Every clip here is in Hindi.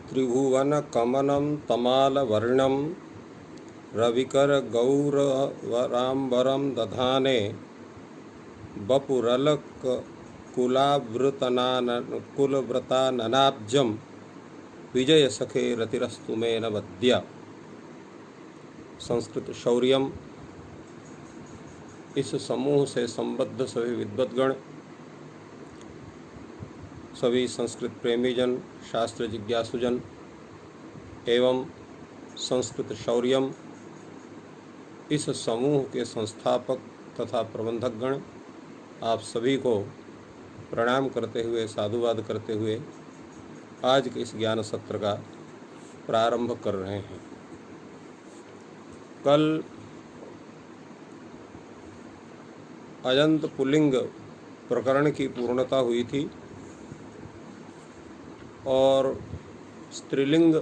त्रिभुवनकमनं तमालवर्णं रविकरगौरवराम्बरं दधाने वपुरलकुलावृताननाब्जं विजयसखे रतिरस्तु मे नवद्या। संस्कृत शौर्यम। इस समूह से संबद्ध सभी विद्वद्गण, सभी संस्कृत प्रेमीजन, शास्त्र जिज्ञासुजन एवं संस्कृत शौर्यम इस समूह के संस्थापक तथा प्रबंधकगण, आप सभी को प्रणाम करते हुए, साधुवाद करते हुए आज के इस ज्ञान सत्र का प्रारंभ कर रहे हैं। कल अजंत पुल्लिंग प्रकरण की पूर्णता हुई थी और स्त्रीलिंग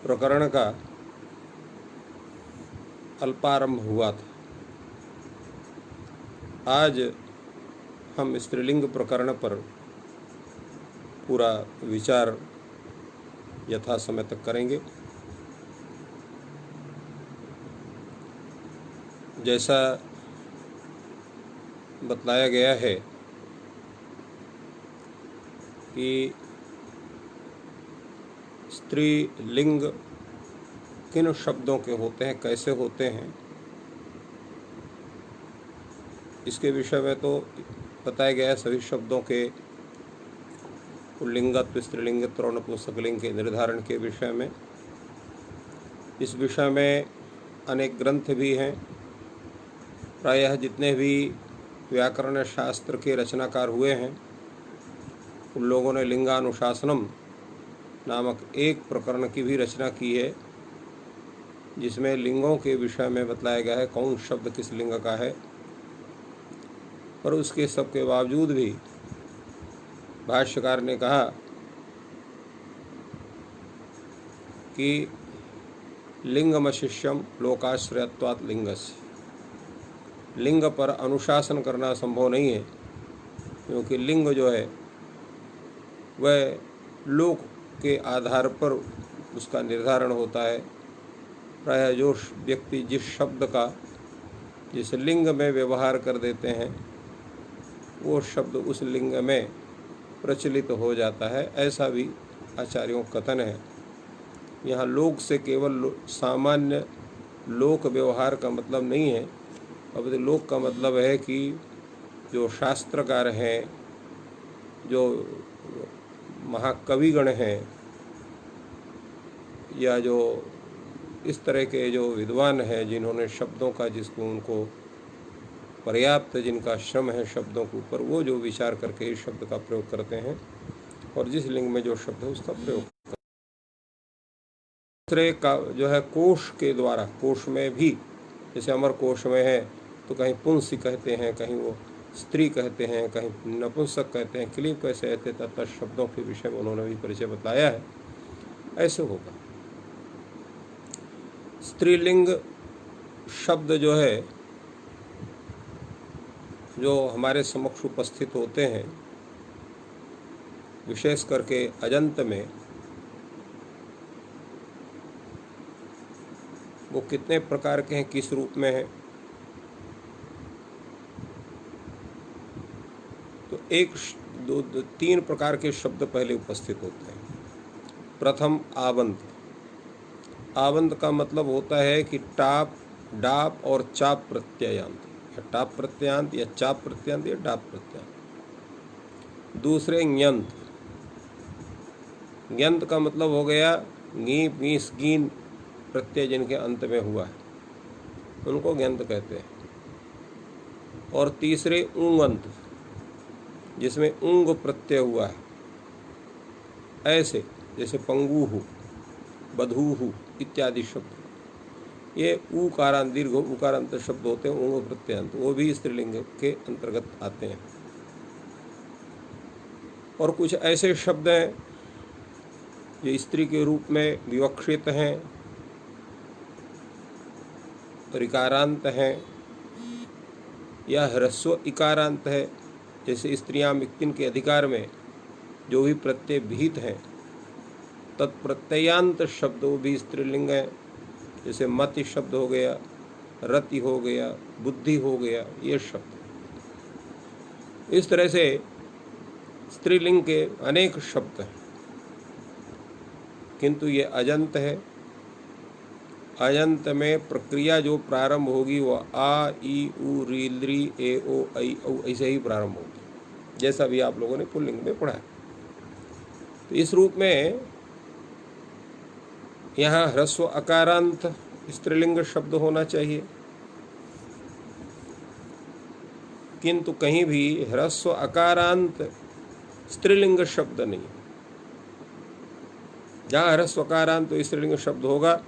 प्रकरण का अल्पारंभ हुआ था। आज हम स्त्रीलिंग प्रकरण पर पूरा विचार यथा समय तक करेंगे। जैसा बतलाया गया है कि स्त्रीलिंग किन शब्दों के होते हैं, कैसे होते हैं, इसके विषय में तो बताया गया है। सभी शब्दों के पुल्लिंगत्व, स्त्रीलिंगत्व और नपुंसकलिंग के निर्धारण के विषय में, इस विषय में अनेक ग्रंथ भी हैं। प्रायः जितने भी व्याकरण शास्त्र के रचनाकार हुए हैं, उन लोगों ने लिंगानुशासनम नामक एक प्रकरण की भी रचना की है, जिसमें लिंगों के विषय में बतलाया गया है कौन शब्द किस लिंग का है। पर उसके सब के बावजूद भी भाष्यकार ने कहा कि लिंगमशिष्यम लोकाश्रयत्वात् लिंगस्य, लिंग पर अनुशासन करना संभव नहीं है, क्योंकि लिंग जो है वह लोक के आधार पर उसका निर्धारण होता है। प्रायः जो व्यक्ति जिस शब्द का जिस लिंग में व्यवहार कर देते हैं, वो शब्द उस लिंग में प्रचलित हो जाता है, ऐसा भी आचार्यों का कथन है। यहाँ लोक से केवल सामान्य लोक व्यवहार का मतलब नहीं है, अब लोक का मतलब है कि जो शास्त्रकार हैं, जो महाकविगण हैं, या जो इस तरह के जो विद्वान हैं, जिन्होंने शब्दों का, जिसको उनको पर्याप्त जिनका श्रम है शब्दों के ऊपर, वो जो विचार करके इस शब्द का प्रयोग करते हैं और जिस लिंग में जो शब्द है उसका प्रयोग करते हैं। दूसरे का जो है कोश के द्वारा, कोश में भी जैसे अमर कोश में है तो कहीं पुंसी कहते हैं, कहीं वो स्त्री कहते हैं, कहीं नपुंसक कहते हैं, क्लीब कैसे कहते हैं, तथा शब्दों के विषय में उन्होंने भी परिचय बताया है। ऐसे होगा। स्त्रीलिंग शब्द जो है, जो हमारे समक्ष उपस्थित होते हैं, विशेष करके अजंत में, वो कितने प्रकार के हैं, किस रूप में हैं। तो एक दो तीन प्रकार के शब्द पहले उपस्थित होते हैं। प्रथम आवंत। आवंत का मतलब होता है कि टाप, डाप और चाप प्रत्ययांत, या टाप प्रत्ययांत या चाप प्रत्ययांत या डाप प्रत्ययांत। दूसरे ञ्यंत। ञ्यंत का मतलब हो गया गी, गीस, गीन प्रत्यय जिनके अंत में हुआ है, उनको ञ्यंत कहते हैं। और तीसरे ऊंगंत, जिसमें ऊंग प्रत्यय हुआ है, ऐसे जैसे पंगुहु, बधूहु इत्यादि शब्द, ये ऊकारांत, दीर्घ उकारांत शब्द होते हैं, ऊंग प्रत्ययांत, वो भी स्त्रीलिंग के अंतर्गत आते हैं। और कुछ ऐसे शब्द हैं जो स्त्री के रूप में विवक्षित हैं, ऋकारांत हैं, या ह्रस्व इकारांत है, जैसे स्त्रियां मिक्तिन के अधिकार में जो भी प्रत्यय भीत हैं, तत्प्रत्ययांत शब्द वो भी स्त्रीलिंग है, जैसे मति शब्द हो गया, रति हो गया, बुद्धि हो गया, ये शब्द। इस तरह से स्त्रीलिंग के अनेक शब्द हैं, किंतु ये अजंत है। अजंत में प्रक्रिया जो प्रारंभ होगी वो आ, ई, उ, री, लृ, ए, ओ, ऐ, औ ऐसे ही प्रारंभ होगी, जैसा भी आप लोगों ने पुल्लिंग में पढ़ा है। तो इस रूप में यहाँ ह्रस्व अकारांत स्त्रीलिंग शब्द होना चाहिए, किंतु कहीं भी ह्रस्व अकारांत स्त्रीलिंग शब्द नहीं। जहाँ ह्रस्व अकारांत स्त्रीलिंग शब्द होगा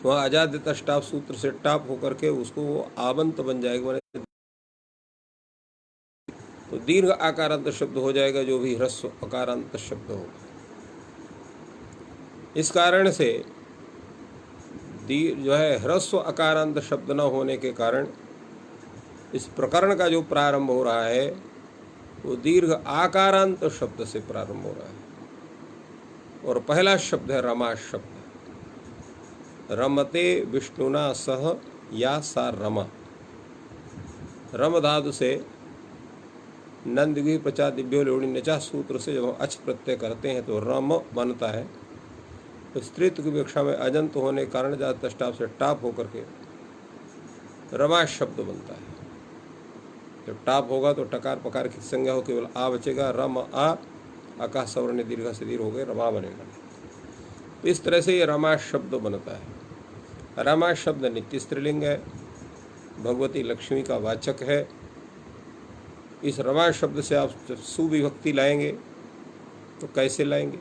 वहाँ अजाद्यता टाप सूत्र से टाप होकर के उसको वो आवंत बन जाएगा, तो दीर्घ आकारांत शब्द हो जाएगा जो भी ह्रस्व अकारांत शब्द होगा। इस कारण से जो है ह्रस्व अकारांत शब्द न होने के कारण इस प्रकरण का जो प्रारंभ हो रहा है वो दीर्घ आकारांत शब्द से प्रारंभ हो रहा है, और पहला शब्द है रमा शब्द। रमते विष्णुना सह या सा रमा। रम धातु से नंदगी प्रचा दिव्यो लोणी नचा सूत्र से जब हम अच प्रत्यय करते हैं तो रम बनता है। तो स्त्रीत्व की विवक्षा में अजंत होने के कारण ज्यादातर टाप से टाप होकर के रमा शब्द बनता है। जब टाप होगा तो टकार पकार की संज्ञा हो केवल आ बचेगा, रम आ, आकाश सवर्ण दीर्घ से दीर्घ हो गए, रमा बनेगा। तो इस तरह से ये रमा शब्द बनता है। रमा शब्द नित्य स्त्रीलिंग है, भगवती लक्ष्मी का वाचक है। इस रमा शब्द से आप सुविभक्ति लाएंगे तो कैसे लाएंगे?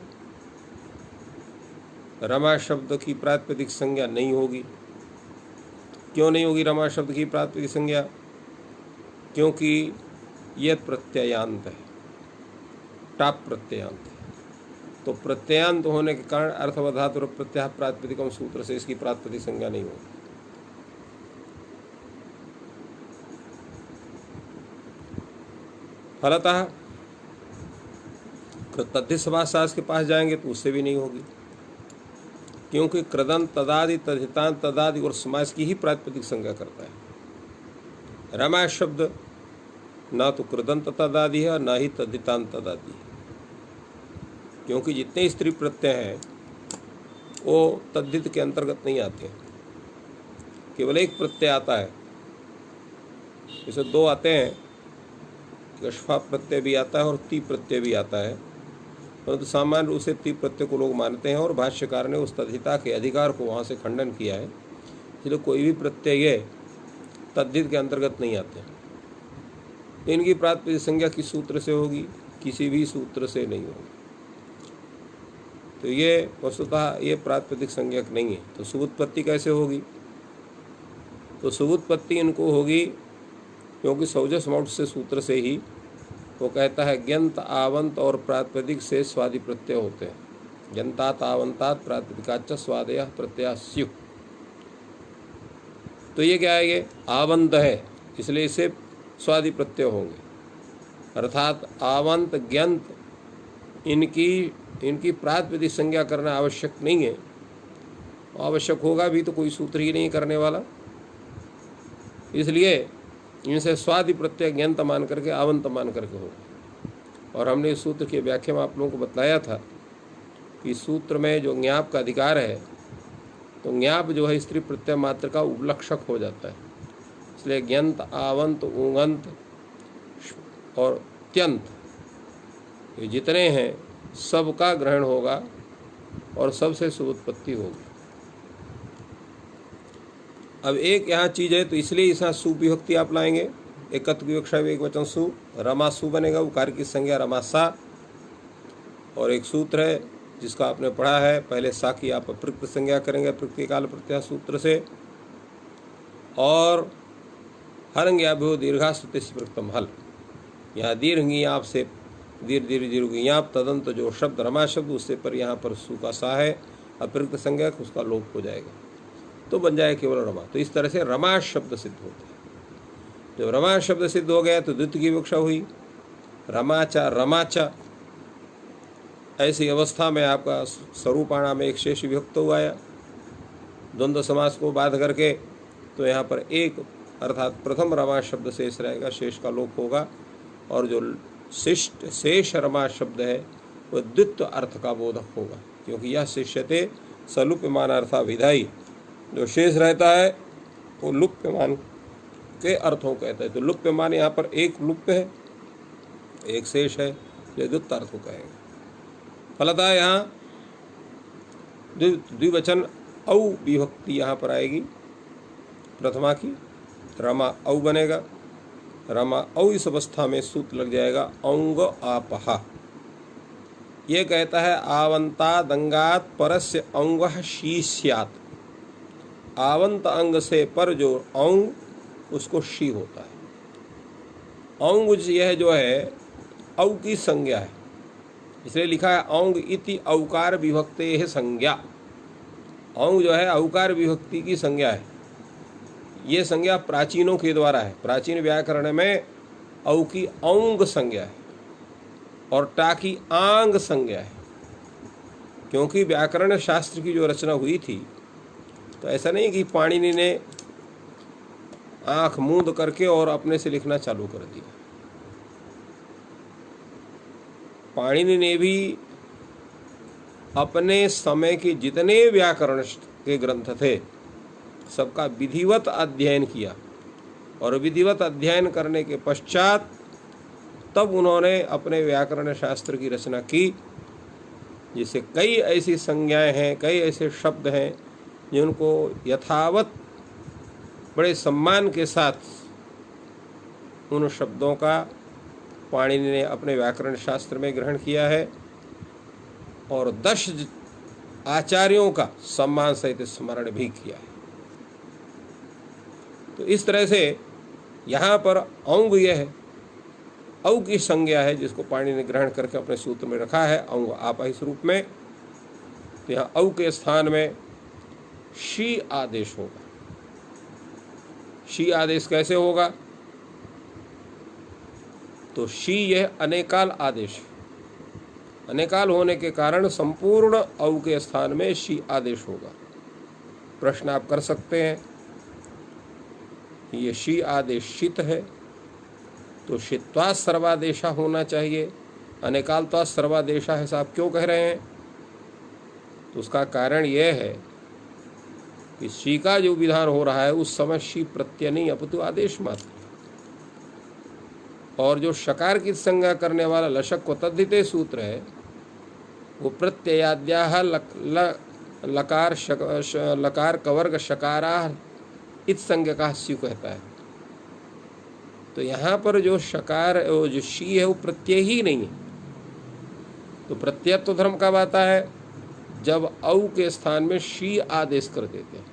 रमा शब्द की प्रातिपदिक संज्ञा नहीं होगी। क्यों नहीं होगी रमा शब्द की प्रातिपदिक संज्ञा? क्योंकि यह प्रत्ययांत है, टाप प्रत्ययांत है। तो प्रत्ययांत होने के कारण अर्थवधातु प्रत्यय प्रातिपदिकम सूत्र से इसकी प्रातिपदिक संज्ञा नहीं होगी। फलतः तद्धि समास के पास जाएंगे तो उससे भी नहीं होगी, क्योंकि कृदंत तदादि तद्धितांत तदादि और समास की ही प्रातिपदिक संज्ञा करता है। रमा शब्द ना तो कृदंत तदादि है और ना ही तद्धितांत तदादि है, क्योंकि जितने स्त्री प्रत्यय हैं वो तद्धित के अंतर्गत नहीं आते हैं। केवल एक प्रत्यय आता है, जैसे दो आते हैं, गश्फा प्रत्यय भी आता है और ती प्रत्यय भी आता है, परंतु सामान्य रूप से ती प्रत्यय को लोग मानते हैं और भाष्यकार ने उस तद्धिता के अधिकार को वहाँ से खंडन किया है। इसलिए कोई भी प्रत्यय ये तद्धित के अंतर्गत नहीं आते। तो इनकी प्रातिपदिक संज्ञा किस सूत्र से होगी? किसी भी सूत्र से नहीं होगी। तो ये वस्तुतः ये प्रातिपदिक संज्ञक नहीं है। तो सुबुत्पत्ति कैसे होगी? तो सुबुत्पत्ति इनको होगी क्योंकि सौजस मौट से सूत्र से ही वो कहता है ग्यंत आवंत और प्रातिपदिक से स्वादि प्रत्यय होते हैं। ग्यंतात आवंतात प्रातिपदिकाच स्वादय प्रत्यय स्यु। तो ये क्या है? ये आवंत है, इसलिए इसे स्वादि प्रत्यय होंगे। अर्थात आवंत ग्यंत इनकी प्रातिपदिक संज्ञा करना आवश्यक नहीं है। आवश्यक होगा भी तो कोई सूत्र ही नहीं करने वाला, इसलिए इनसे स्वादि प्रत्यय ज्ञात मान करके आवंत मान करके हो। और हमने इस सूत्र की व्याख्या में आप लोगों को बताया था कि सूत्र में जो ज्ञाप का अधिकार है, तो ज्ञाप जो है स्त्री प्रत्यय मात्र का उपलक्षक हो जाता है। इसलिए ज्ञंत, आवंत, उंगंत और त्यंत ये जितने हैं सबका ग्रहण होगा और सबसे सुबुत्पत्ति होगी। अब एक यहाँ चीज़ है, तो इसलिए इस सु विभक्ति आप लाएंगे। एकत्व विवक्षा एक वचन सु, रमा सु बनेगा, उकार की संज्ञा रमा सा। और एक सूत्र है जिसका आपने पढ़ा है पहले, सा की आप अप्रयुक्त संज्ञा करेंगे अप्रयुक्त काल प्रत्यय सूत्र से। और हरंग्याभ्यो दीर्घास्तुति प्रयुक्तम हल, यहाँ दीर्घ आप से दीर्घ तदंत जो शब्द रमा शब्द उससे पर यहाँ पर सु का सा है अप्रयुक्त संज्ञा, उसका लोप हो जाएगा तो बन जाए केवल रमा। तो इस तरह से रमा शब्द सिद्ध होता है। जब रमा शब्द सिद्ध हो गया तो द्वितीय की विवक्षा हुई रमाचा रमाचा। ऐसी अवस्था में आपका स्वरूपाणा में एक शेष विभक्त हुआ आया, द्वंद्व समास को बाध करके, तो यहाँ पर एक अर्थात प्रथम रमा शब्द शेष रहेगा, शेष का लोप होगा, और जो शिष्ट शेष रमा शब्द है वह द्वित्व अर्थ का बोधक होगा, क्योंकि यह शिष्यते सलुप्यमान अर्था विधाई। जो शेष रहता है वो लुप्यमान के अर्थों कहते हैं। तो लुप्यमान यहाँ पर एक लुप्य है, एक शेष है, ये द्वित्व अर्थ को कहेंगे। फलतः यहाँ द्विवचन औ विभक्ति यहाँ पर आएगी प्रथमा की, रमा औ बनेगा। रमा औ इस अवस्था में सूत्र लग जाएगा औंग आपहा। ये कहता है आवंता दंगात परस्य औंगः शी स्यात्। आवंत अंग से पर जो औंग उसको शी होता है। औंग यह जो है औ की संज्ञा है, इसलिए लिखा है औंग इति औकार विभक्ते है संज्ञा। औंग जो है औकार विभक्ति की संज्ञा है। ये संज्ञा प्राचीनों के द्वारा है। प्राचीन व्याकरण में औ की औंग संज्ञा है और टा की आंग संज्ञा है, क्योंकि व्याकरण शास्त्र की जो रचना हुई थी तो ऐसा नहीं कि पाणिनि ने आंख मूंद करके और अपने से लिखना चालू कर दिया। पाणिनि ने भी अपने समय के जितने व्याकरण के ग्रंथ थे सबका विधिवत अध्ययन किया, और विधिवत अध्ययन करने के पश्चात तब उन्होंने अपने व्याकरण शास्त्र की रचना की, जिससे कई ऐसी संज्ञाएं हैं, कई ऐसे शब्द हैं जिनको यथावत बड़े सम्मान के साथ उन शब्दों का पाणिनि ने अपने व्याकरण शास्त्र में ग्रहण किया है, और 10 आचार्यों का सम्मान सहित स्मरण भी किया है। तो इस तरह से यहाँ पर औंग यह है, औ की संज्ञा है जिसको पाणिनि ने ग्रहण करके अपने सूत्र में रखा है औंग आपा इस रूप में। तो यहाँ औ के स्थान में शी आदेश होगा। शी आदेश कैसे होगा? तो शी यह अनेकाल आदेश है। अनेकाल होने के कारण संपूर्ण औ के स्थान में शी आदेश होगा। प्रश्न आप कर सकते हैं, ये शी आदेश शीत है तो शीत्वा सर्वादेशा होना चाहिए, अनेकालत्वा सर्वादेशा है, साहब क्यों कह रहे हैं? तो उसका कारण यह है कि शी का जो विधान हो रहा है उस समय शी प्रत्यय नहीं अपितु आदेश मात्र, और जो शकार की संज्ञा करने वाला लशक को तद्धिते सूत्र है वो प्रत्ययाद्याः लकार लकार कवर्ग शकाराः इत संज्ञका स्यु कहता है। तो यहाँ पर जो शकार जो शी है वो प्रत्यय ही नहीं है। तो प्रत्ययत्व धर्म कब आता है? जब औ के स्थान में शी आदेश कर देते हैं।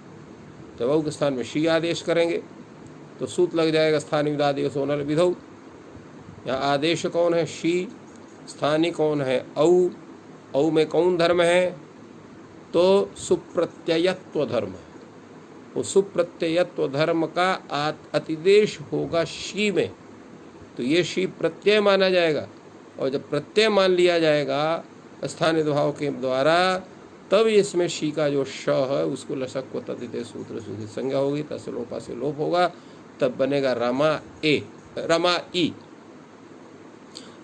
जब औ के स्थान में शी आदेश करेंगे तो सूत्र लग जाएगा स्थानीय विदादेश होनल विधौ। यहाँ आदेश कौन है? शी। स्थानीय कौन है? औ। औ में कौन धर्म है? तो सुप्रत्ययत्व धर्म है। वो सुप्रत्ययत्व धर्म का अतिदेश होगा शी में, तो ये शी प्रत्यय माना जाएगा, और जब प्रत्यय मान लिया जाएगा स्थानीय भाव के द्वारा तब इसमें शी का जो श है उसको लशक को तद्धिते सूत्र से संज्ञा होगी, तस्य लोपा से लोप होगा, तब बनेगा रमा ए, रमा ई।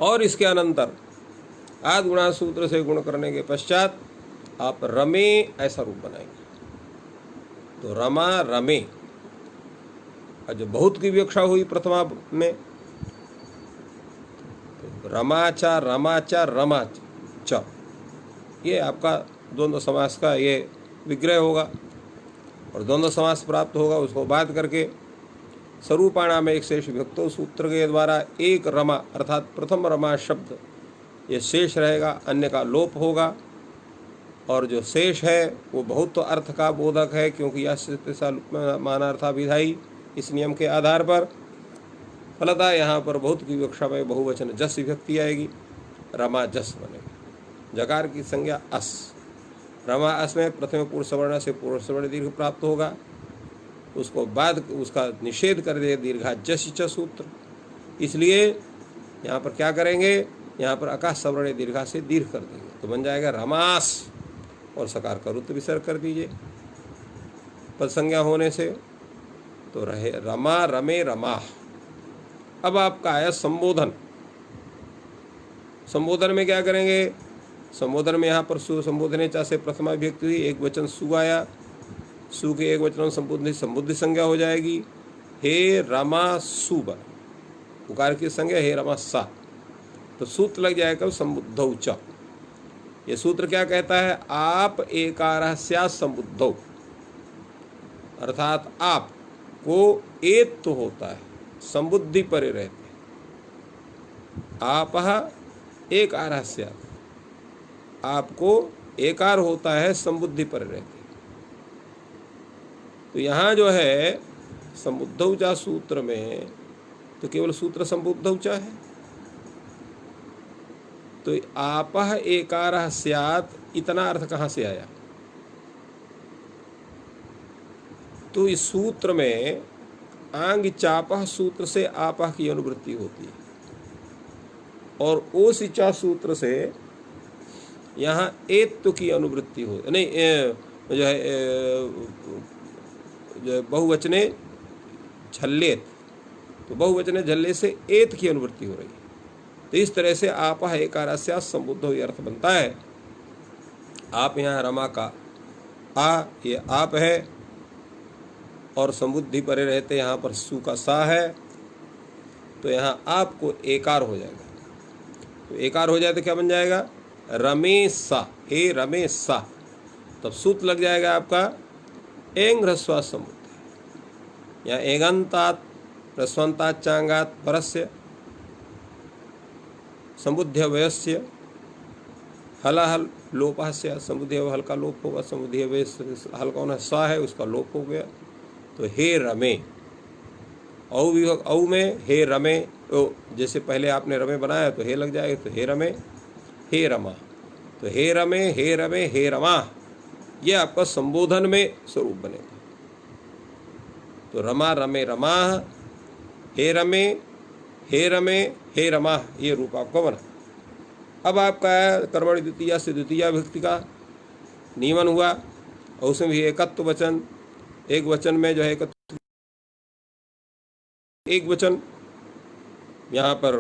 और इसके अनंतर आद गुणा सूत्र से गुण करने के पश्चात आप रमे ऐसा रूप बनाएंगे। तो रमा रमे, और जो बहुत की विवक्षा हुई प्रथमा में, तो रमाचा रमाचा रमाच, ये आपका द्वंद्व समास का ये विग्रह होगा, और द्वंद्व समास प्राप्त होगा। उसको बात करके स्वरूपाणा में एक शेष विभक्तो सूत्र के द्वारा एक रमा अर्थात प्रथम रमा शब्द ये शेष रहेगा, अन्य का लोप होगा, और जो शेष है वो बहुत अर्थ का बोधक है, क्योंकि यह मानार्था विधाई इस नियम के आधार पर। फलतः यहाँ पर बहुत की विवक्षा में बहुवचन जस विभक्ति आएगी, रमा जस बनेगा। जकार की संज्ञा अस, रमा अस में प्रथम पूर्व सवर्ण से पूर्व सवर्ण दीर्घ प्राप्त होगा, उसको बाद उसका निषेध कर दे दीर्घा जस च सूत्र। इसलिए यहाँ पर क्या करेंगे? यहाँ पर अकाश सवर्ण दीर्घा से दीर्घ कर देंगे। तो बन जाएगा रमास, और सकार का रुत्व विसर्ग कर दीजिए पद संज्ञा होने से, तो रहे रमा रमे रमा। अब आपका आया संबोधन। संबोधन में क्या करेंगे? संबोधन में यहाँ पर सु संबोधने चा से प्रथमा विभक्ति हुई, एक वचन सु आया, सु के एक वचन संबुद्धि संज्ञा हो जाएगी। हे रमा सु बन, उकार की संज्ञा हे रमा सा, तो सूत्र लग जाएगा संबुद्धौ च। ये सूत्र क्या कहता है? आप एकारः स्यात् संबुद्धौ, अर्थात आप को एत तो होता है, संबुद्धि परे रहते। आपः एकारः स्यात्, आपको एकार होता है, संबुद्धि परे रहते। तो यहाँ जो है संबुद्धौ चा सूत्र में तो केवल सूत्र संबुद्धौ चा है। तो आपः एकारः स्यात् इतना अर्थ कहाँ से आया? तो इस सूत्र में आंग चापः सूत्र से आपः की अनुवृत्ति होती है, और ओसिचा सूत्र से यहाँ एत्व की अनुवृत्ति हो, नहीं जो है जो बहुवचने झल्लेत, तो बहुवचने झल्ले से एत की अनुवृत्ति हो रही है। तो इस तरह से आपः एकारः स्यात् संबुद्धौ ये अर्थ बनता है। आप यहाँ रमा का आ, ये आप है, और संबुद्धि परे रहते यहाँ पर सु का सा है, तो यहाँ आपको एकार हो जाएगा। तो एकार हो जाए तो क्या बन जाएगा? रमेशा, हे रमेशा। तब सूत्र लग जाएगा आपका एंग ह्रस्वा संबुद्धि। यहाँ एगंतात ह्रस्वंतात चांगात परस्य संबुद्ध्य वयस्य हलाहल लोपः से, संबुद्धि हल का लोप होगा, संबुद्धि वय हल का होना सा है, उसका लोप हो गया। तो हे रमे, औ विभक्त औ में हे रमे, तो जैसे पहले आपने रमे बनाया तो हे लग जाएगा, तो हे रमे हे रमा। तो हे रमे हे रमे हे रमा, ये आपका संबोधन में स्वरूप बनेगा। तो रमा रमे रमा, हे रमे हे रमे हे रमा, ये रूप आपका बना। अब आपका कर्मणि द्वितीया से द्वितीया विभक्ति का नियमन हुआ, और उसमें भी एकत्व वचन, एक वचन में जो है एक वचन, यहाँ पर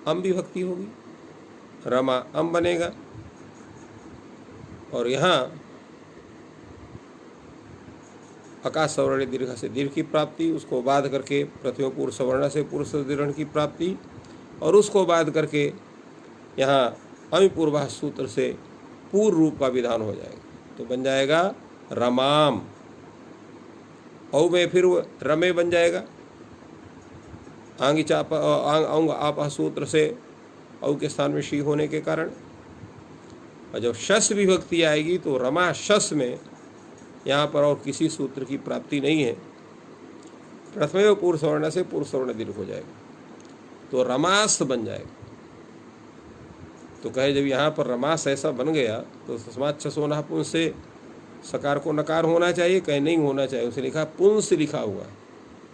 अम विभक्ति होगी, रमा अम बनेगा। और यहाँ अकाश सवर्ण दीर्घ से दीर्घ की प्राप्ति, उसको बाध करके प्रथम पूर्व सवर्ण से पूर्व से दीर्घ की प्राप्ति, और उसको बाध करके यहाँ अमिपूर्वा सूत्र से पूर्व रूप का विधान हो जाएगा। तो बन जाएगा रमाम। औ में फिर रमे बन जाएगा, आंगी चाप आंग आप सूत्र से औ के स्थान में शी होने के कारण। और जब शस विभक्ति आएगी तो रमा शस में यहाँ पर और किसी सूत्र की प्राप्ति नहीं है, प्रथम पूर्व सवर्ण से पूर्व सवर्ण दीर्घ हो जाएगा, तो रमास बन जाएगा। तो कहे जब यहाँ पर रमास ऐसा बन गया तो तस्मात् छसोना पुंस से सकार को नकार होना चाहिए, कहे नहीं होना चाहिए, उसे लिखा पुंस लिखा हुआ है,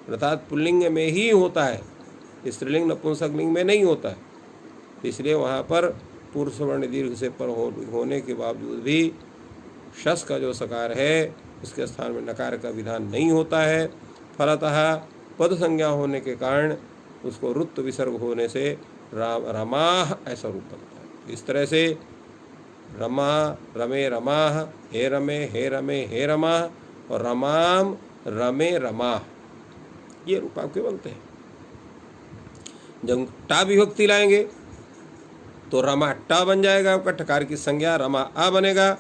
अर्थात पुल्लिंग में ही होता है, स्त्रीलिंग नपुंसकलिंग में नहीं होता है। इसलिए वहाँ पर पूर्व सवर्ण दीर्घ से पर होने के बावजूद भी शस का जो सकार है उसके स्थान में नकार का विधान नहीं होता है। फलतः पद संज्ञा होने के कारण उसको रुत्व विसर्ग होने से रमाह ऐसा रूप बनता है। इस तरह से रमा रमे रमाह, हे रमे हे रमे हे रमा, और रमाम रमे रमाह, ये रूप आपके बनते हैं। जब टा विभक्ति लाएंगे तो रमा टा बन जाएगा आपका, टकार की संज्ञा रमा आ बनेगा।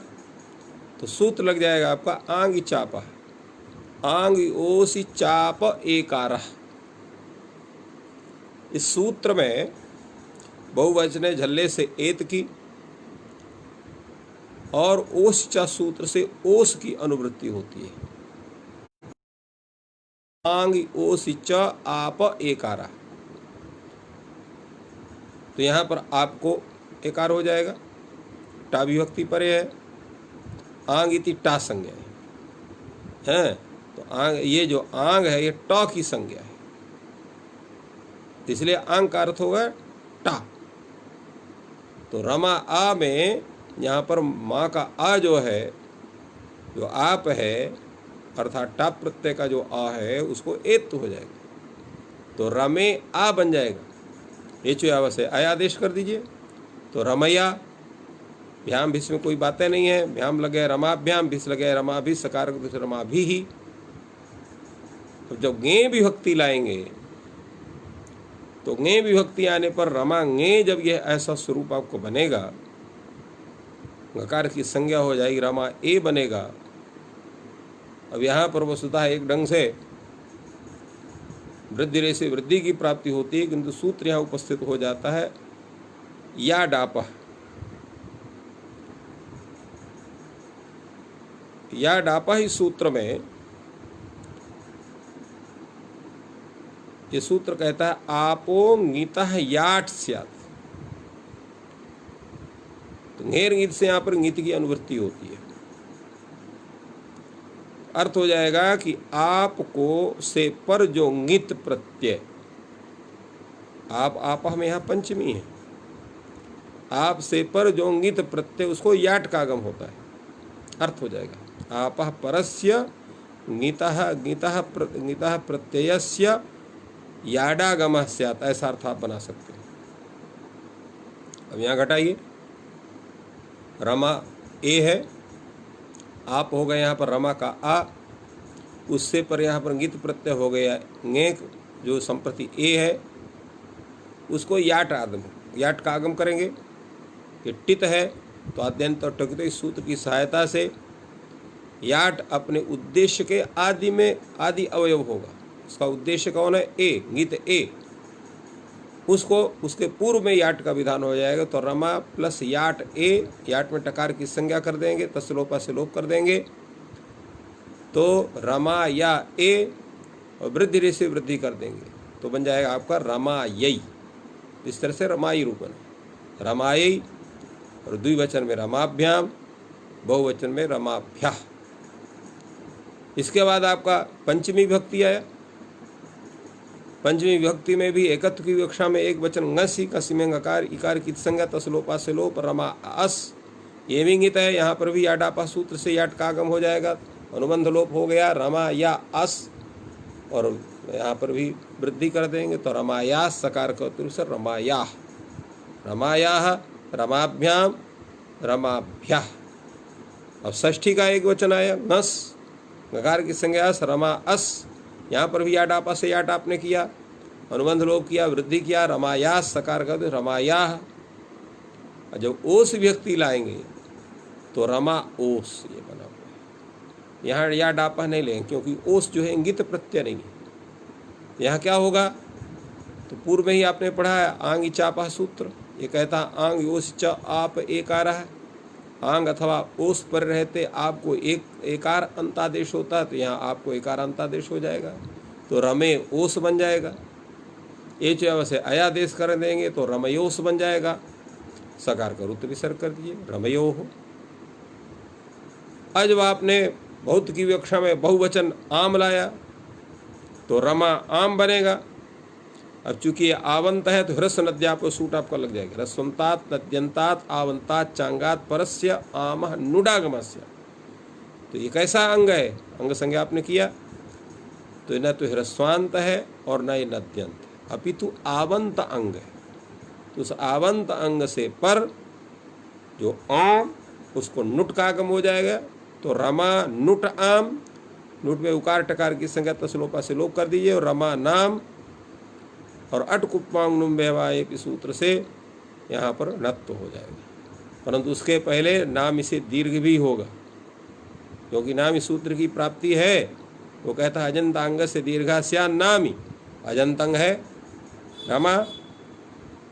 तो सूत्र लग जाएगा आपका आंग चापा, आंग ओसी चाप एकारः। इस सूत्र में बहुवचने झल्ले से एत की और ओस चा सूत्र से ओस की अनुवृत्ति होती है। आंग ओसी च आप एकारा, तो यहाँ पर आपको एकार हो जाएगा, टा विभक्ति परे है, आंग इति टा संज्ञा है, तो आंग, ये जो आंग है ये ट की संज्ञा है, इसलिए आंग का अर्थ होगा टा। तो रमा आ में यहाँ पर माँ का आ जो है, जो आप है अर्थात टाप प्रत्यय का जो आ है उसको एत हो जाएगा, तो रमे आ बन जाएगा। एचो आवश्य आदेश कर दीजिए, तो रमैया भ्याम भिस में कोई बातें नहीं है, भ्याम लगे रमाभ्याम, भिस लगे रमा भी, सकार रमा भी ही। तो जब गे विभक्ति लाएंगे तो गे विभक्ति आने पर रमा गे, जब यह ऐसा स्वरूप आपको बनेगा, गकार की संज्ञा हो जाएगी, रमा ए बनेगा। अब यहाँ पर वस्तुतः एक ढंग से वृद्धि रे से वृद्धि की प्राप्ति होती है, किंतु सूत्र यहाँ उपस्थित हो जाता है या डापह। या डापह इस सूत्र में, ये सूत्र कहता है आपो ङीतः याट स्यात्। तो घेर गीत से यहाँ पर गीत की अनुवृत्ति होती है। अर्थ हो जाएगा कि आपको से पर जो ङित प्रत्यय, आप में यहाँ पंचमी है, आप से पर जो ङित प्रत्यय उसको याट का आगम होता है। अर्थ हो जाएगा आपः परस्य ङितः प्रत्ययस्य याडागमः स्यात्, ऐसा अर्थ आप बना सकते हैं। अब यहाँ घटाइए, रमा ए है, आप हो गए यहाँ पर रमा का आ, उससे पर यहाँ पर ङित प्रत्यय हो गया ङेक, जो संप्रति ए है उसको याट का आगम करेंगे। कि टित है तो आद्यंत और टकित, इस सूत्र की सहायता से याट अपने उद्देश्य के आदि में आदि अवयव होगा। उसका उद्देश्य कौन है? ए, ङित ए, उसको उसके पूर्व में याट का विधान हो जाएगा। तो रमा प्लस याट ए, याट में टकार की संज्ञा कर देंगे, तस्लोपा से लोप कर देंगे, तो रमा या ए और वृद्धि रे से वृद्धि कर देंगे, तो बन जाएगा आपका रमायई। इस तरह से रमाई रूप बने, रमायई, और द्विवचन में रमाभ्याम, बहुवचन में रमाभ्या। इसके बाद आपका पंचमी विभक्ति आया। पंचमी विभक्ति में भी एकत्व की विवक्षा में एक वचन ngसी, कसी में गकार इकार की संज्ञा, तसलोपा से लोप, रमा अस, ये भी ङित है, यहाँ पर भी याडापा सूत्र से याट का आगम हो जाएगा, अनुबंध लोप हो गया, रमा या अस, और यहाँ पर भी वृद्धि कर देंगे, तो रमाया सकार का उत्तर रमाया, रमाया, रमाभ्याम, रमाभ्या। अब षष्ठी का एक वचन आया नस, गकार की संज्ञा रमा अस, यहाँ पर भी याडापा से याट आपने किया, अनुबंध लोप किया, वृद्धि किया, रमाया सकार का रमाया। जब ओस विभक्ति लाएंगे तो रमा ओस ये बना हुआ है। यहाँ याडापा नहीं लेंगे क्योंकि ओस जो है इंगित प्रत्यय नहीं है। यहाँ क्या होगा? तो पूर्व में ही आपने पढ़ा है आंग इचापा सूत्र, ये कहता है आंग ओस च आप एकार है, आंग अथवा ओस पर रहते आपको एक एकार अंतादेश होता है, तो यहाँ आपको एकार अंतादेश हो जाएगा, तो रमे ओस बन जाएगा। एच अवश्य अयादेश कर देंगे तो रमयोस बन जाएगा, सकार का रुत विसर्ग कर दीजिए, रमयो हो। आज जब आपने बहुत की विवक्षा में बहुवचन आम लाया तो रमा आम बनेगा। अब चूंकि ये आवंत है तो ह्रस्व नद्याप सूट आपका लग जाएगा, ह्रस्वंतात नद्यंतात आवंतात चांगात परस्य आमः नुडागमस्य। तो ये कैसा अंग है? अंग संज्ञा आपने किया तो न तो ह्रस्वांत है और न ये नद्यंत है, अपितु आवंत अंग है। तो उस आवंत अंग से पर जो आम, उसको नुट का आगम हो जाएगा, तो रमा नुट आम, नुट में उकार टकार की संज्ञा तसलोपा से लोप कर दीजिए, और रमा नाम, और अटकुप्मांग नुम्बेवाए सूत्र से यहाँ पर नत्व हो जाएगा। परंतु उसके पहले नाम इसे दीर्घ भी होगा, क्योंकि नाम इस सूत्र की प्राप्ति है। वो कहता है अजंतांग से दीर्घास्या नामी, अजंतंग है रमा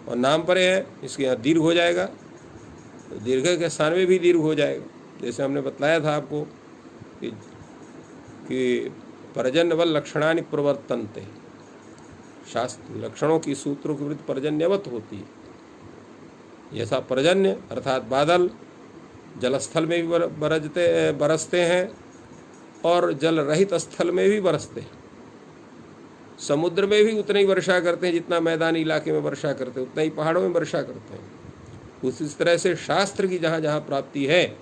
और नाम पर है, इसके यहाँ दीर्घ हो जाएगा, तो दीर्घ के स्थान में भी दीर्घ हो जाएगा। जैसे हमने बताया था आपको कि पर्जन्य बल लक्षणानि प्रवर्तन्ते, शास्त्र लक्षणों की सूत्रों की वृत्ति पर्जन्यवत होती है। जैसा पर्जन्य अर्थात बादल जलस्थल में भी बरसते हैं और जल रहित स्थल में भी बरसते हैं। समुद्र में भी उतना ही वर्षा करते हैं जितना मैदानी इलाके में वर्षा करते हैं, उतना ही पहाड़ों में वर्षा करते हैं। उसी तरह से शास्त्र की जहाँ जहाँ प्राप्ति है,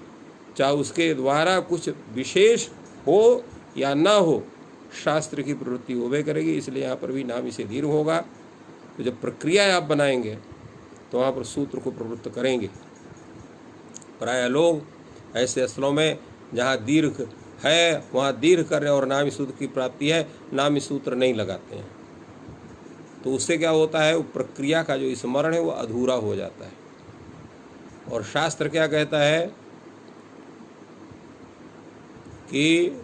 चाहे उसके द्वारा कुछ विशेष हो या ना हो, शास्त्र की प्रवृत्ति होवे करेगी। इसलिए यहाँ पर भी नाम इसे दीर्घ होगा। तो जब प्रक्रिया आप बनाएंगे तो वहाँ पर सूत्र को प्रवृत्त करेंगे। प्राय लोग ऐसे स्थलों में जहाँ दीर्घ है वहाँ दीर्घ कर रहे हैं और नामी सूत्र की प्राप्ति है, नामी सूत्र नहीं लगाते हैं। तो उससे क्या होता है, वो प्रक्रिया का जो स्मरण है वो अधूरा हो जाता है। और शास्त्र क्या कहता है कि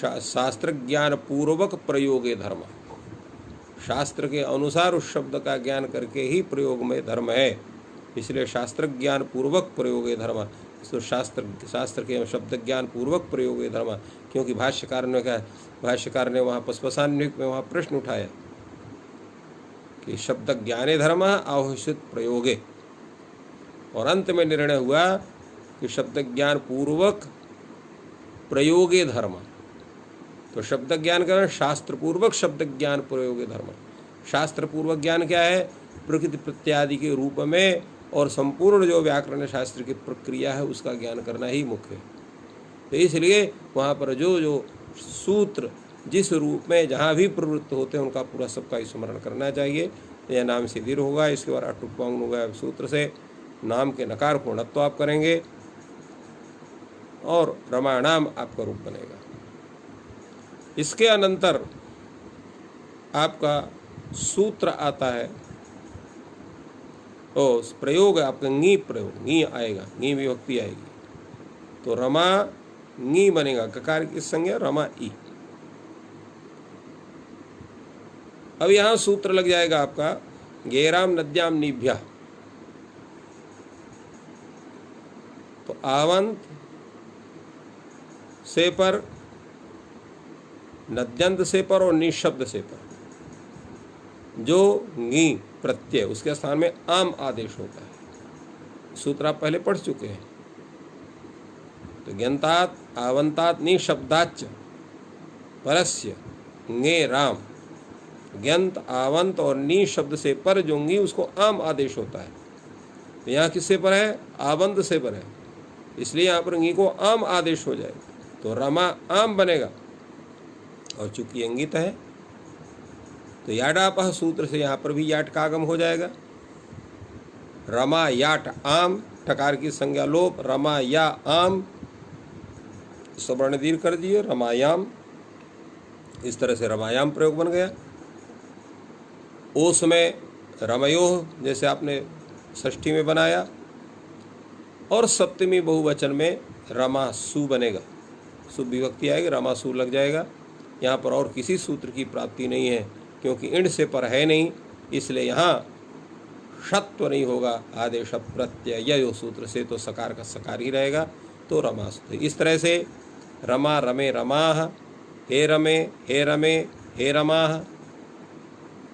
शास्त्र ज्ञान पूर्वक प्रयोगे धर्म, शास्त्र के अनुसार उस शब्द का ज्ञान करके ही प्रयोग में धर्म है। इसलिए शास्त्र ज्ञान पूर्वक प्रयोगे धर्म, तो शास्त्र के शब्द ज्ञान पूर्वक प्रयोगे धर्म। क्योंकि भाष्यकार ने कहा, भाष्यकार ने वहाँ पस्पशान्विक में वहाँ प्रश्न उठाया कि शब्द ज्ञाने धर्म आवश्यक प्रयोगे, और अंत में निर्णय हुआ कि शब्द ज्ञान पूर्वक प्रयोगे धर्म। तो शब्द ज्ञान का शास्त्र पूर्वक शब्द ज्ञान प्रयोगे धर्म। शास्त्र पूर्वक ज्ञान क्या है, प्रकृति प्रत्यादि के रूप में और संपूर्ण जो व्याकरण शास्त्र की प्रक्रिया है उसका ज्ञान करना ही मुख्य है। तो इसलिए वहाँ पर जो जो सूत्र जिस रूप में जहाँ भी प्रवृत्त होते हैं उनका पूरा सबका स्मरण करना चाहिए। यह नाम से दीर्घ होगा। इसके बाद अटुपांग होगा सूत्र से नाम के नकार पूर्णत्व आप करेंगे और रमाणाम आपका रूप बनेगा। इसके अनंतर आपका सूत्र आता है, ओ प्रयोग आपका ङी प्रयोग, ङी आएगा, ङी विभक्ति आएगी तो रमा ङी बनेगा, ककार की संज्ञा रमा ई। अब यहां सूत्र लग जाएगा आपका गेराम नद्याम निभ्या, तो आवंत से पर, नद्यंत से पर और निशब्द से पर जो ङी प्रत्यय उसके स्थान में आम आदेश होता है। सूत्र आप पहले पढ़ चुके हैं। तो ज्ञंतात आवंतात निशब्दाच परस्य ङे राम, ज्ञंत आवंत और नी शब्द से पर जो ङी उसको आम आदेश होता है। तो यहाँ किससे पर है, आवंत से पर है, इसलिए यहाँ पर ङी को आम आदेश हो जाएगा तो रमा आम बनेगा। और चूंकि अंगित है तो याडापह सूत्र से यहाँ पर भी याट का आगम हो जाएगा। रमा याट आम, ठकार की संज्ञा लोप, रमा या आम सवर्ण दीर्घ कर दिए, रमायाम। इस तरह से रमायाम प्रयोग बन गया। ओस में रमयोह जैसे आपने षष्ठी में बनाया, और सप्तमी बहुवचन में रमासु बनेगा, सु विभक्ति आएगी, रमासु लग जाएगा। यहाँ पर और किसी सूत्र की प्राप्ति नहीं है क्योंकि इंड से पर है नहीं, इसलिए यहाँ षत्व नहीं होगा आदेश प्रत्यय सूत्र से, तो सकार का सकार ही रहेगा, तो रमासु। इस तरह से रमा रमे रमाह, हे रमे हे रमे हे रमाह,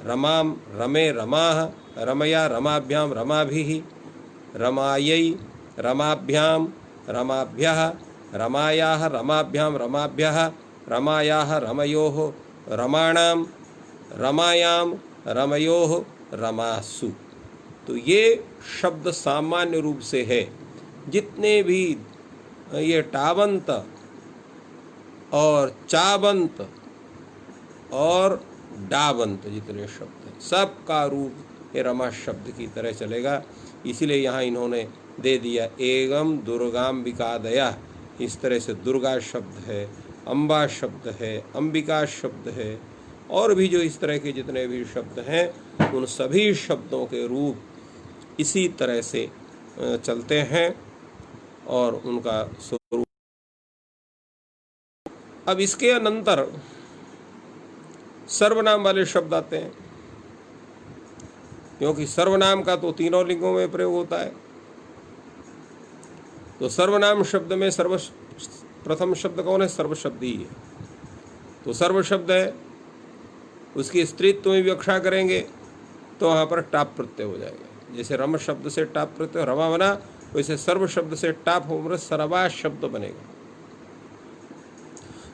रमाम रमे रमाह, रमया रमाभ्याम रमाभिः, रमायै रमाभ्याम रमाभ्यः, रमायाः रमाभ्याम रमाभ्यः, रमायाः रमयोः रमाणाम, रमायाम रमयोः रमासु। तो ये शब्द सामान्य रूप से है। जितने भी ये टावंत और चावंत और डावंत जितने शब्द हैं सबका रूप ये रमा शब्द की तरह चलेगा। इसीलिए यहाँ इन्होंने दे दिया एगम दुर्गाम्बिकादया। इस तरह से दुर्गा शब्द है, अम्बा शब्द है, अंबिका शब्द है, और भी जो इस तरह के जितने भी शब्द हैं उन सभी शब्दों के रूप इसी तरह से चलते हैं और उनका स्वरूप। अब इसके अनंतर सर्वनाम वाले शब्द आते हैं, क्योंकि सर्वनाम का तो तीनों लिंगों में प्रयोग होता है। तो सर्वनाम शब्द में प्रथम शब्द कौन है, सर्व शब्द ही है। तो सर्व शब्द है, उसकी स्त्रीत्व में विवक्षा करेंगे तो वहाँ पर टाप प्रत्यय हो जाएगा। जैसे रम शब्द से टाप प्रत्यय रमा बना, वैसे सर्व शब्द से टाप होकर सर्वा शब्द बनेगा।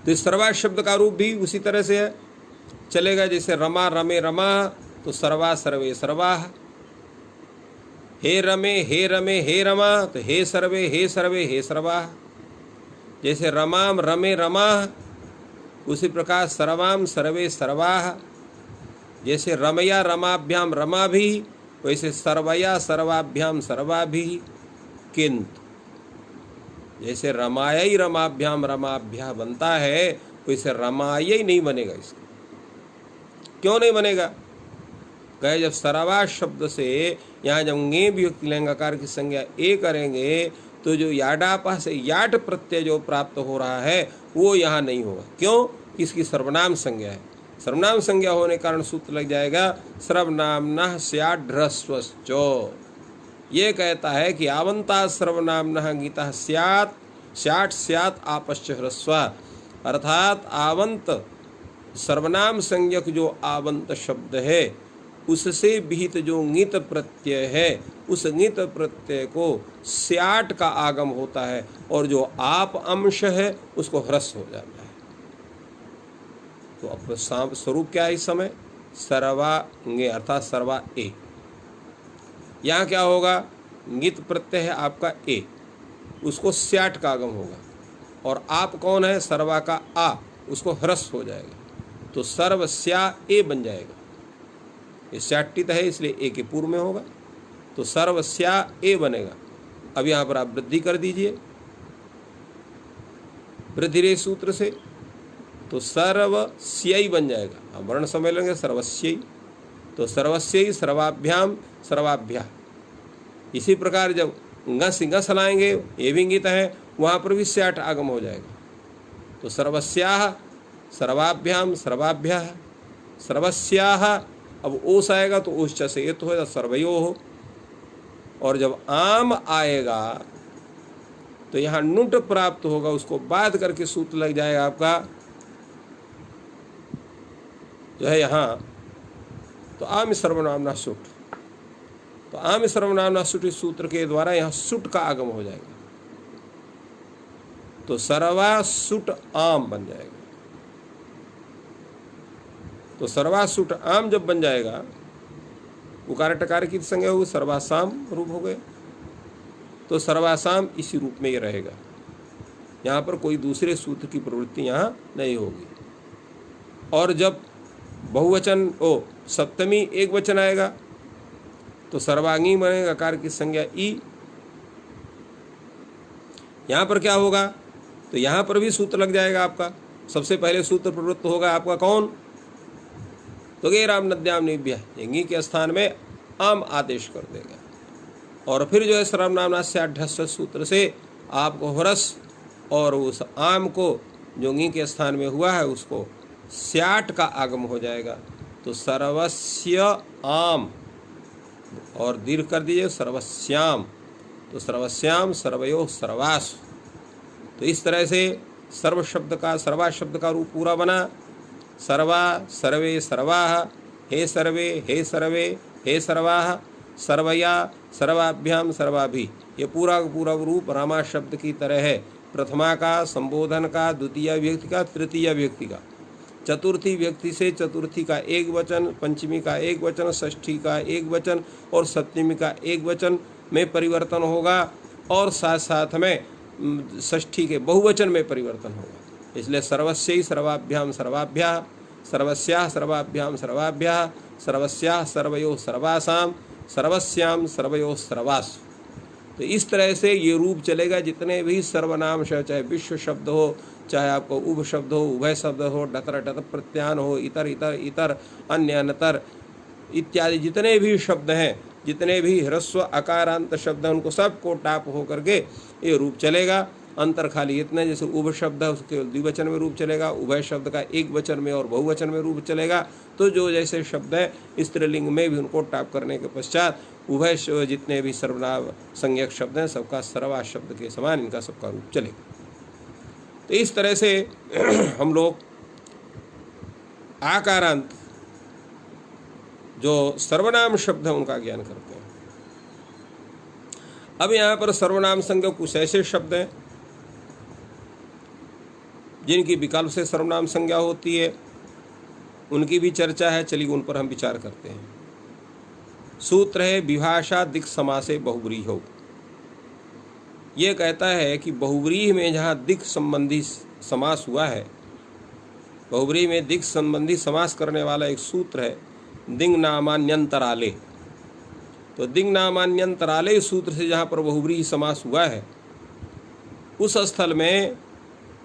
तो इस सर्वा शब्द का रूप भी उसी तरह से है, चलेगा। जैसे रमा रमे रमा, तो सर्वा सर्वे सर्वाह, हे रमे हे रमे हे रमा, तो हे सर्वे हे सर्वे हे सर्वा। जैसे रमाम रमे रमा, उसी प्रकार सर्वाम सर्वे सर्वाः। जैसे रमया रमाभ्याम रमा भी, वैसे सर्वया सर्वाभ्याम सर्वा भी। किंतु जैसे रमायै रमाभ्याम रमाभ्या बनता है, वैसे रमायै नहीं बनेगा। इसका क्यों नहीं बनेगा? कहे जब सर्वा शब्द से यहाँ जब ङे विभक्ति लिंगाकार की संज्ञा ए करेंगे, तो जो याडापा से याट प्रत्यय जो प्राप्त हो रहा है वो यहाँ नहीं होगा। क्यों? इसकी सर्वनाम संज्ञा है। सर्वनाम संज्ञा होने के कारण सूत्र लग जाएगा सर्वनामनः स्यात् ढ्रस्वश्चो। ये कहता है कि आवंता सर्वनामनः गीता स्यात्, स्यात् स्यात् आपश्च ह्रस्व, अर्थात आवंत सर्वनाम संज्ञक जो आवंत शब्द है उससे विहित जो ङित प्रत्यय है, उस ङित प्रत्यय को स्याट का आगम होता है और जो आप अंश है उसको ह्रस्व हो जाता है। तो अब स्वरूप क्या है इस समय? सर्वा ङे अर्थात सर्वा ए। यहाँ क्या होगा? ङित प्रत्यय है आपका ए, उसको स्याट का आगम होगा, और आप कौन है? सर्वा का आ, उसको ह्रस्व हो जाएगा, तो सर्वस्या ए बन जाएगा। ये स्याटित है इसलिए ए के पूर्व में होगा, तो सर्वस्या ए बनेगा। अब यहाँ पर आप वृद्धि कर दीजिए वृद्धिरे सूत्र से, तो सर्वस्यै बन जाएगा। अब वर्ण समय लेंगे सर्वस्यै, तो सर्वस्यै सर्वाभ्याम सर्वाभ्या। इसी प्रकार जब ngस लाएंगे, ये भी ङित है, वहाँ पर भी स्याट आगम हो जाएगा, तो सर्वस्याः सर्वाभ्याम सर्वाभ्याः सर्वस्याः। अब ओस आएगा तो ओस च से ये तो होगा सर्वयोः। और जब आम आएगा तो यहाँ नुट प्राप्त होगा, उसको बाध करके सूत्र लग जाएगा आपका जो है यहाँ, तो आम सर्वनामना सुट, तो आम सर्वनामना सुट इस सूत्र के द्वारा यहाँ सुट का आगम हो जाएगा, तो सर्वा सुट आम बन जाएगा। तो सर्वा सुट आम जब बन जाएगा, उकार टकार की संज्ञा होगी, सर्वासाम रूप हो गए, तो सर्वासाम इसी रूप में ये रहेगा। यहाँ पर कोई दूसरे सूत्र की प्रवृत्ति यहाँ नहीं होगी। और जब बहुवचन सप्तमी एक वचन आएगा, तो सर्वांगी बनेगा, कार की संज्ञा ई। यहाँ पर क्या होगा? तो यहाँ पर भी सूत्र लग जाएगा आपका। सबसे पहले सूत्र प्रवृत्त होगा आपका कौन? तो गे राम नद्याम निभ्या, यंगी के स्थान में आम आदेश कर देगा, और फिर जो है सर्वनामना स्यात् ढस्व सूत्र से आपको ह्रस, और उस आम को जो ङी के स्थान में हुआ है उसको स्याट का आगम हो जाएगा, तो सर्वस्य आम, और दीर्घ कर दीजिए सर्वस्याम, तो सर्वस्याम सर्वयोः सर्वासु। तो इस तरह से सर्व शब्द का, सर्वा शब्द का रूप पूरा बना। सर्वा सर्वे सर्वाः, हे सर्वे हे सर्वे हे सर्वाः, सर्वया सर्वाभ्याम सर्वाभि। ये पूरा पूरा रूप रामा शब्द की तरह है। प्रथमा का, संबोधन का, द्वितीय व्यक्ति का, तृतीय व्यक्ति का, चतुर्थी व्यक्ति से चतुर्थी का एक वचन, पंचमी का एक वचन, षष्ठी का एक वचन और सप्तमी का एक वचन में परिवर्तन होगा, और साथ साथ में षष्ठी के बहुवचन में परिवर्तन होगा। इसलिए सर्वस्यै सर्वाभ्याम सर्वाभ्याः, सर्वस्याः सर्वाभ्याम सर्वाभ्याः, सर्वस्याः सर्वयोः सर्वासाम, सर्वस्याम सर्वयोः सर्वासु। तो इस तरह से ये रूप चलेगा। जितने भी सर्वनाम शब्द, चाहे विश्व शब्द हो, चाहे आपको उभ शब्द हो, उभय शब्द हो, डतर डत प्रत्यान हो, इतर इतर इतर, अन्य अनतर इत्यादि जितने भी शब्द हैं, जितने भी ह्रस्व अकारांत शब्द हैं, उनको सबको टाप हो करके ये रूप चलेगा। अंतर खाली इतने, जैसे उभ शब्द है उसके केवल द्विवचन में रूप चलेगा, उभय शब्द का एक वचन में और बहुवचन में रूप चलेगा। तो जो जैसे शब्द है स्त्रीलिंग में भी उनको टाप करने के पश्चात उभय जितने भी सर्वनाम संज्ञक शब्द हैं सबका सर्वा शब्द के समान इनका सबका रूप चलेगा। तो इस तरह से हम लोग आकारांत जो सर्वनाम शब्द है उनका ज्ञान करते हैं। अब यहाँ पर सर्वनाम संज्ञक कुछ ऐसे शब्द हैं जिनकी विकल्प से सर्वनाम संज्ञा होती है, उनकी भी चर्चा है। चलिए उन पर हम विचार करते हैं। सूत्र है विभाषा दिक् समासे बहुव्रीह्यौ। ये कहता है कि बहुव्रीहि में जहाँ दिक् संबंधी समास हुआ है, बहुव्रीहि में दिक् संबंधी समास करने वाला एक सूत्र है दिङ् नामान्यंतराले। तो दिङ् नामान्यंतराले सूत्र से जहाँ पर बहुव्रीहि समास हुआ है, उस स्थल में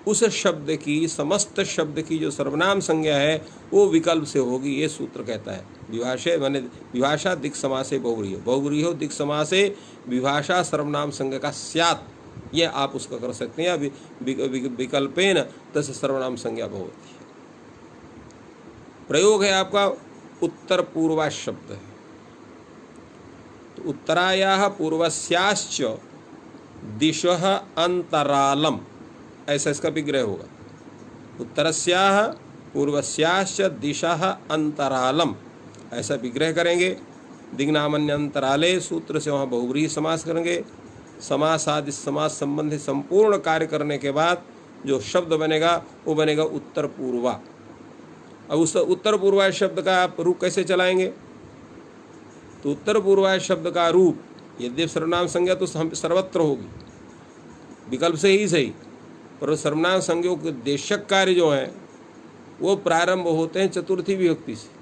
उस शब्द की, समस्त शब्द की जो सर्वनाम संज्ञा है वो विकल्प से होगी, ये सूत्र कहता है। विभाषे माने विभाषा दिक् समासे बहुव्रीह्यो, बहुव्रीह्यो दिक् समासे विभाषा सर्वनाम संज्ञा का स्यात्, ये आप उसका कर सकते हैं। विकल्पेन तस्य सर्वनाम संज्ञा भवति। प्रयोग है आपका उत्तर पूर्वा शब्द है, तो उत्तरायाः पूर्वस्याश्च दिशः अंतरालम, ऐसा इसका विग्रह होगा। उत्तरस्याः पूर्वस्याश्च दिशः अंतरालम, ऐसा विग्रह करेंगे। दिङ् नामान्यंतराले सूत्र से वहाँ बहुव्रीहि समास करेंगे। समास आदि समास संबंधी संपूर्ण कार्य करने के बाद जो शब्द बनेगा वो बनेगा उत्तर पूर्वा। अब उस उत्तर पूर्वा शब्द का आप रूप कैसे चलाएंगे? तो उत्तर पूर्वा शब्द का रूप यद्यपि सर्वनाम संज्ञा तो सर्वत्र होगी, विकल्प से ही सही, पर सर्वनाम संज्ञों के देशक कार्य जो हैं वो प्रारंभ होते हैं चतुर्थी विभक्ति से।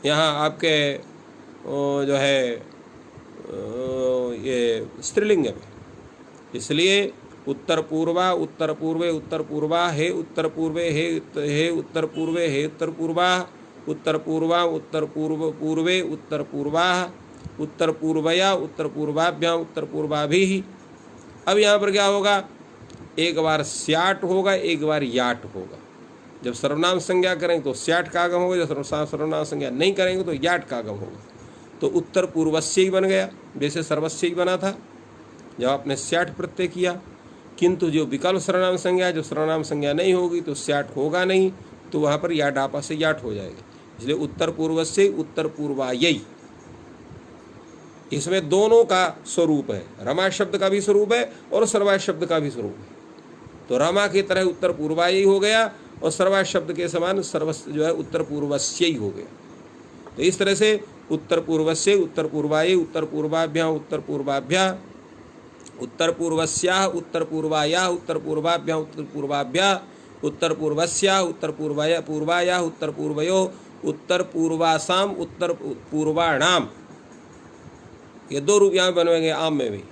यहाँ आपके जो है ये स्त्रीलिंग में, इसलिए उत्तर पूर्वा, उत्तर पूर्वे, उत्तर पूर्वा, हे उत्तर पूर्वे, हे उत्तर पूर्वे, हे उत्तर पूर्वा, उत्तर पूर्वा, उत्तर पूर्व पूर्वे, उत्तर पूर्वा, उत्तर पूर्वया, उत्तर पूर्वाभ्याम, उत्तर पूर्वाभिः। अब यहाँ पर क्या होगा? एक बार स्याट होगा, एक बार याट होगा। जब सर्वनाम संज्ञा करेंगे तो स्याट का आगम होगा, जब सर्वनाम संज्ञा नहीं करेंगे तो याट का आगम होगा। तो उत्तर पूर्वस्य ही बन गया, जैसे सर्वस्य ही बना था जब आपने स्याट प्रत्यय किया। किंतु जो विकल्प सर्वनाम संज्ञा, जो सर्वनाम संज्ञा नहीं होगी तो स्याट होगा नहीं, तो वहाँ पर याट आपा से याट हो जाएगा। इसलिए उत्तर पूर्वस्य उत्तर पूर्वायै, इसमें दोनों का स्वरूप है। रमा शब्द का भी स्वरूप है और सर्वा शब्द का भी स्वरूप है। तो रमा की तरह उत्तर पूर्वायै हो गया और सर्वा शब्द के समान सर्व जो है उत्तर पूर्वस्य ही हो गया। तो इस तरह से उत्तर पूर्वस्य, उत्तर पूर्वायै, उत्तर पूर्वाभ्यां, उत्तर पूर्वाभ्या, उत्तर पूर्वस्याः, उत्तर पूर्वायाः, उत्तर पूर्वाभ्यां, उत्तर पूर्वाभ्या, उत्तर पूर्वस्याः, उत्तर पूर्वायाः, उत्तर पूर्वयोः, उत्तर पूर्वासाम, उत्तर पूर्वाणाम, ये दो रूप यहाँ बनवेंगे आम में भी।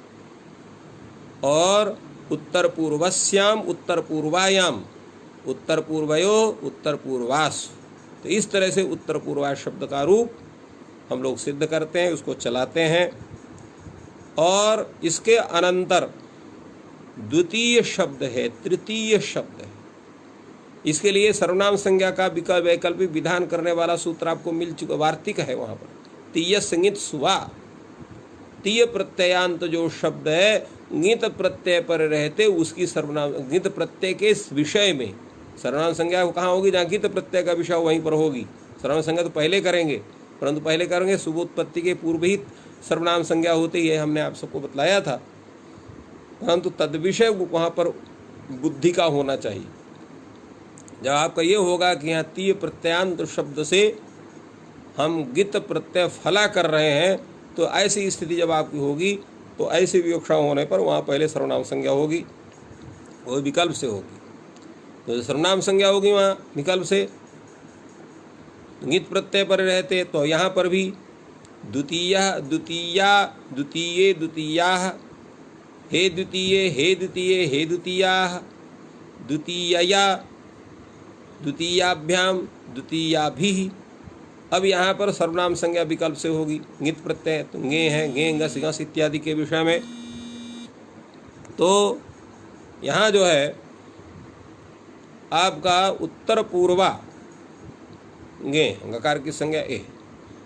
और उत्तर पूर्वस्याम, उत्तर पूर्वायाम, उत्तर पूर्वयो, उत्तर पूर्वास। तो इस तरह से उत्तर पूर्वा शब्द का रूप हम लोग सिद्ध करते हैं, उसको चलाते हैं। और इसके अनंतर द्वितीय शब्द है, तृतीय शब्द है। इसके लिए सर्वनाम संज्ञा का वैकल्पिक विधान करने वाला सूत्र आपको मिल चुका, वार्तिक है वहाँ पर। तीय संगित सुवा, तीय प्रत्ययांत जो शब्द है ङित प्रत्यय पर रहते उसकी सर्वनाम ङित प्रत्यय के विषय में सर्वनाम संज्ञा कहाँ होगी? जहाँ ङित प्रत्यय का विषय वहीं पर होगी। सर्वनाम संज्ञा तो पहले करेंगे, परंतु पहले करेंगे शुभोत्पत्ति के पूर्व ही सर्वनाम संज्ञा होती है, हमने आप सबको बतलाया था। परंतु तद विषय वहाँ पर बुद्धि का होना चाहिए। जब आपका ये होगा कि यहाँ तीय प्रत्ययांत शब्द से हम गित प्रत्यय फला कर रहे हैं, तो ऐसी स्थिति जब आपकी होगी तो ऐसे विवक्षा होने पर वहाँ पहले सर्वनाम संज्ञा होगी, वो विकल्प से होगी। तो सर्वनाम संज्ञा होगी वहाँ विकल्प से, ङित प्रत्यय पर रहते, तो यहाँ पर भी द्वितीय, द्वितीया, द्वितीये, द्वितीयाः, हे द्वितीये, हे द्वितीये, हे द्वितीयाः, द्वितीयया, द्वितीयाभ्याम, द्वितीयाभिः। अब यहाँ पर सर्वनाम संज्ञा विकल्प से होगी। ङित प्रत्यय तो ङे हैं, ङे, ङस, ङस इत्यादि के विषय में। तो यहाँ जो है आपका उत्तर पूर्वा ङे, ङकार की संज्ञा ए,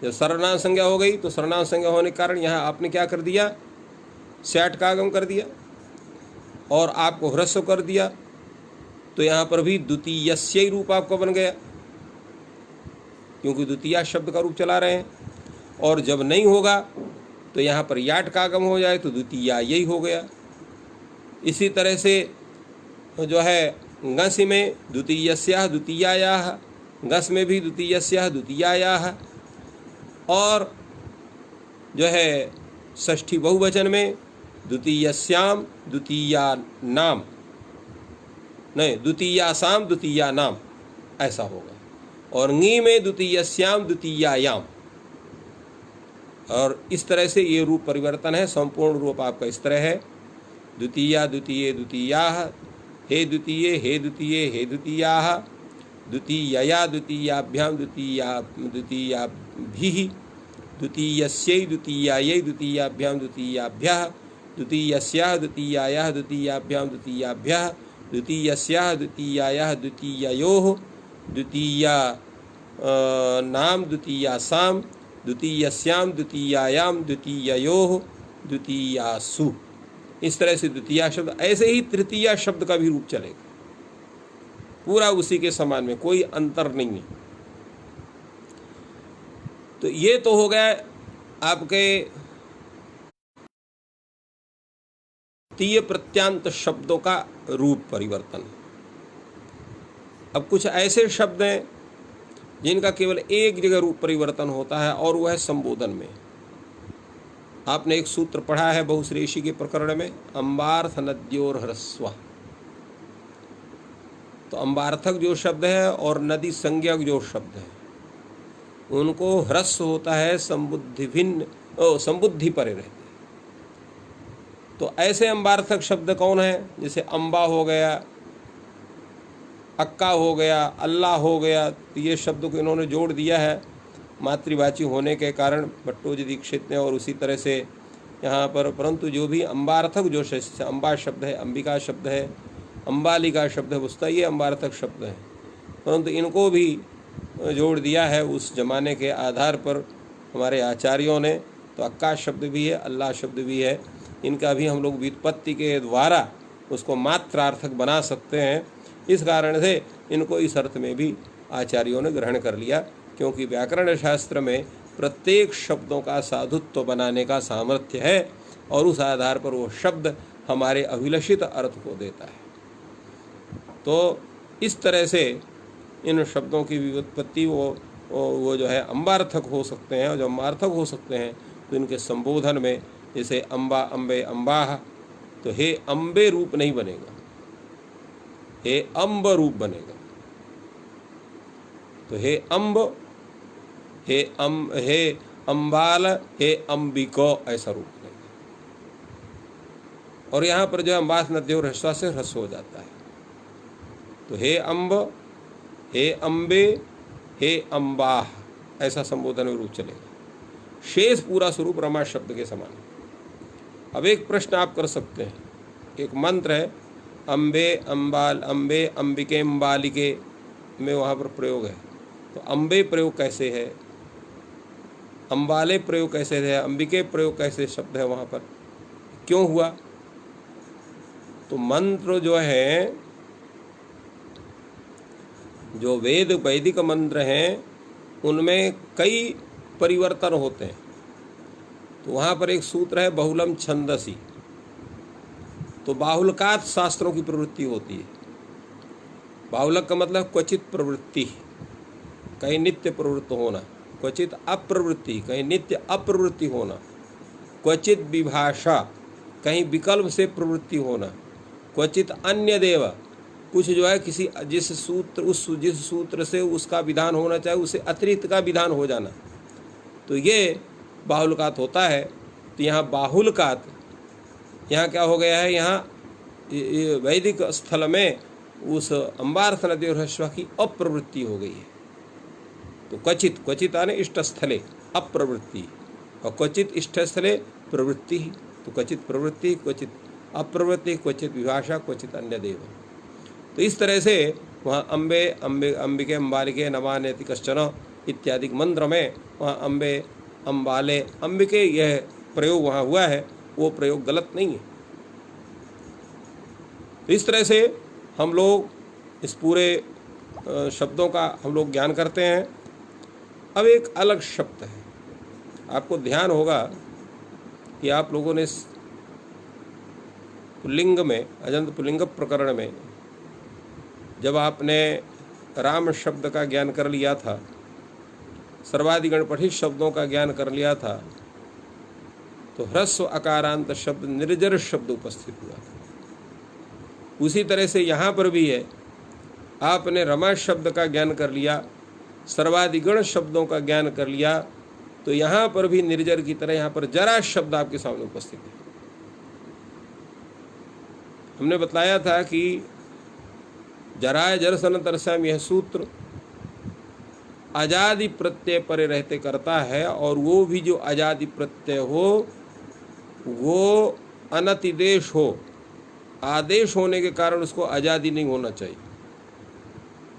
जब सर्वनाम संज्ञा हो गई तो सर्वनाम संज्ञा होने के कारण यहाँ आपने क्या कर दिया? स्याट का आगम कर दिया और आपको ह्रस्व कर दिया। तो यहाँ पर भी द्वितीयस्य रूप आपका बन गया, क्योंकि द्वितीय शब्द का रूप चला रहे हैं। और जब नहीं होगा तो यहाँ पर याट का आगम हो जाए तो द्वितीय यही हो गया। इसी तरह से जो है ङस में द्वितीयस्याः, द्वितीयायाः, ङस में भी द्वितीयस्याः, द्वितीयायाः, और जो है षष्ठी बहुवचन में द्वितीयस्याम द्वितीया नाम, नहीं द्वितीयासाम द्वितीया नाम ऐसा होगा, और ङी में द्वितीयस्याम द्वितीयायाम, और इस तरह से ये रूप परिवर्तन है। संपूर्ण रूप आपका इस तरह है, द्वितीया द्वितीये द्वितीयाः, हे द्वितीये हे द्वितीये हे द्वितीयाः, द्वितीयया द्वितीयाभ्याम द्वितीयाभिः, द्वितीयस्यै द्वितीयायै द्वितीयाभ्याम द्वितीयाभ्यः, द्वितीयस्याः द्वितीयायाः द्वितीयाभ्याम द्वितीयाभ्यः, द्वितीयस्याः द्वितीयायाः द्वितीययोः द्वितीया नाम द्वितीयासाम, द्वितीयस्याम द्वितीयायाम द्वितीययोः द्वितीयासु। इस तरह से द्वितीया शब्द, ऐसे ही तृतीया शब्द का भी रूप चलेगा, पूरा उसी के समान में, कोई अंतर नहीं है। तो ये तो हो गया आपके तृतीय प्रत्यांत शब्दों का रूप परिवर्तन। अब कुछ ऐसे शब्द हैं जिनका केवल एक जगह रूप परिवर्तन होता है, और वह है संबोधन में। आपने एक सूत्र पढ़ा है बहुश्रेषी के प्रकरण में, अम्बार्थ नद्योर ह्रस्व। तो अम्बार्थक जो शब्द है और नदी संज्ञक जो शब्द है, उनको ह्रस्व होता है, संबुद्धि भिन्न संबुद्धि परे रहते। तो ऐसे अम्बार्थक शब्द कौन है? जैसे अम्बा हो गया, अक्का हो गया, अल्लाह हो गया। तो ये शब्द को इन्होंने जोड़ दिया है मातृवाची होने के कारण भट्टोजी दीक्षित ने, और उसी तरह से यहाँ पर। परंतु जो भी अम्बार्थक जो अम्बा शब्द है, अंबिका शब्द है, अम्बालिका शब्द है, उसका ये अम्बार्थक शब्द है, परंतु इनको भी जोड़ दिया है उस जमाने के आधार पर हमारे आचार्यों ने। तो अक्का शब्द भी है, अल्लाह शब्द भी है, इनका भी हम लोग व्युत्पत्ति के द्वारा उसको मात्रार्थक बना सकते हैं। इस कारण से इनको इस अर्थ में भी आचार्यों ने ग्रहण कर लिया, क्योंकि व्याकरण शास्त्र में प्रत्येक शब्दों का साधुत्व बनाने का सामर्थ्य है, और उस आधार पर वो शब्द हमारे अभिलषित अर्थ को देता है। तो इस तरह से इन शब्दों की व्युत्पत्ति वो जो है अम्बार्थक हो सकते हैं, और जो अम्बार्थक हो सकते हैं तो इनके संबोधन में, जैसे अम्बा अम्बे अम्बाह, तो हे अम्बे रूप नहीं बनेगा, हे अम्ब रूप बनेगा। तो हे अम्ब, हे अम्बाल, हे अम्बिको, ऐसा रूप बनेगा। और यहाँ पर जो है अम्बास नद्योर ह्रस्व से ह्रस्व हो जाता है। तो हे अम्ब, हे अम्बे, हे अम्बाह, ऐसा संबोधन में रूप चलेगा। शेष पूरा स्वरूप रमा शब्द के समान। अब एक प्रश्न आप कर सकते हैं, एक मंत्र है अम्बे अम्बाल, अम्बे अम्बिके अम्बालिके में वहाँ पर प्रयोग है। तो अम्बे प्रयोग कैसे है, अम्बाले प्रयोग कैसे है, अंबिके प्रयोग कैसे शब्द है वहाँ पर, क्यों हुआ? तो मंत्र जो है, जो वैदिक मंत्र हैं, उनमें कई परिवर्तन होते हैं। तो वहाँ पर एक सूत्र है बहुलम छंदसी। तो बाहुलकात शास्त्रों की प्रवृत्ति होती है। बाहुलक का मतलब क्वचित प्रवृत्ति, कहीं नित्य प्रवृत्त होना, क्वचित अप्रवृत्ति, कहीं नित्य अप्रवृत्ति होना, क्वचित विभाषा, कहीं विकल्प से प्रवृत्ति होना, क्वचित अन्य देव, कुछ जो है किसी जिस सूत्र से उसका विधान होना चाहिए उससे अतिरिक्त का विधान हो जाना। तो ये बाहुलकात होता है। तो यहाँ बाहुलकात, यहाँ क्या हो गया है, यहाँ वैदिक स्थल में उस अम्बार्थ नदी और ह्रस्व की अप्रवृत्ति हो गई है। तो क्वचित आने इष्ट स्थले अप्रवृत्ति, और क्वचित इष्ट स्थले प्रवृत्ति। तो क्वचित प्रवृत्ति, क्वचित अप्रवृत्ति, क्वचित विभाषा, क्वचित अन्य देव। तो इस तरह से वहाँ अम्बे अंबिके अम्बालिके नमानेति कश्चन इत्यादि मंत्र में वहाँ अम्बे अम्बाले अंबिके यह प्रयोग वहाँ हुआ है, वो प्रयोग गलत नहीं है। तो इस तरह से हम लोग इस पूरे शब्दों का हम लोग ज्ञान करते हैं। अब एक अलग शब्द है, आपको ध्यान होगा कि आप लोगों ने पुल्लिंग में, अजंत पुल्लिंग प्रकरण में जब आपने राम शब्द का ज्ञान कर लिया था, सर्वादिगण पठित शब्दों का ज्ञान कर लिया था तो ह्रस्व अकारांत शब्द निर्जर शब्द उपस्थित हुआ था। उसी तरह से यहाँ पर भी है, आपने रमा शब्द का ज्ञान कर लिया, सर्वादिगण शब्दों का ज्ञान कर लिया, तो यहाँ पर भी निर्जर की तरह यहाँ पर जरा शब्द आपके सामने उपस्थित है। हमने बताया था कि जराय जरसन तरस्याम यह सूत्र अजादि प्रत्यय परे रहते करता है, और वो भी जो अजादि प्रत्यय हो वो अनतिदेश हो, आदेश होने के कारण उसको अजादि नहीं होना चाहिए।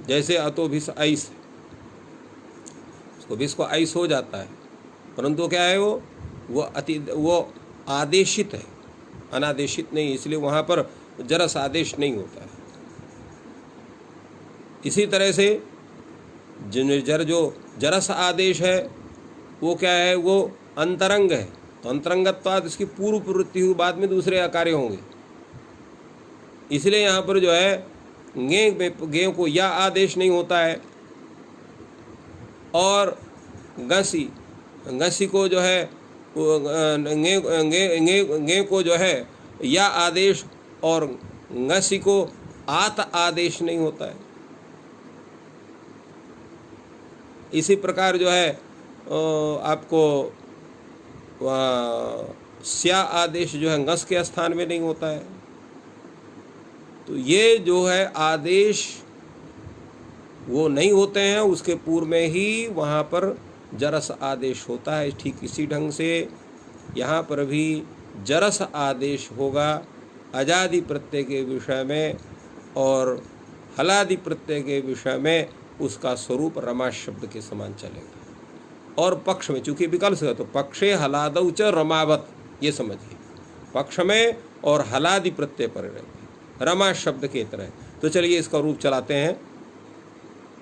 जैसे अतो भिस ऐस, उसको भिस को ऐस हो जाता है, परंतु क्या है वो आदेशित है, अनादेशित नहीं, इसलिए वहाँ पर जरस आदेश नहीं होता है। इसी तरह से जो जरस आदेश है वो क्या है, वो अंतरंग है, तो अंतरंगत्वाद इसकी पूर्व प्रवृत्ति हुई, बाद में दूसरे आकार्य होंगे। इसलिए यहाँ पर जो है गे को या आदेश नहीं होता है, और गसी को जो है गे को जो है या आदेश, और गसी को आत आदेश नहीं होता है। इसी प्रकार जो है आपको स्या आदेश जो है गस के स्थान में नहीं होता है। तो ये जो है आदेश वो नहीं होते हैं, उसके पूर्व में ही वहाँ पर जरस आदेश होता है। ठीक इसी ढंग से यहाँ पर भी जरस आदेश होगा अजादि प्रत्यय के विषय में, और हलादि प्रत्यय के विषय में उसका स्वरूप रमा शब्द के समान चलेगा। और पक्ष में चूंकि विकल्प है तो पक्षे हलादौ च रमावत, ये समझिए, पक्ष में और हलादि प्रत्यय पर रहते रमा शब्द के तरह। तो चलिए इसका रूप चलाते हैं।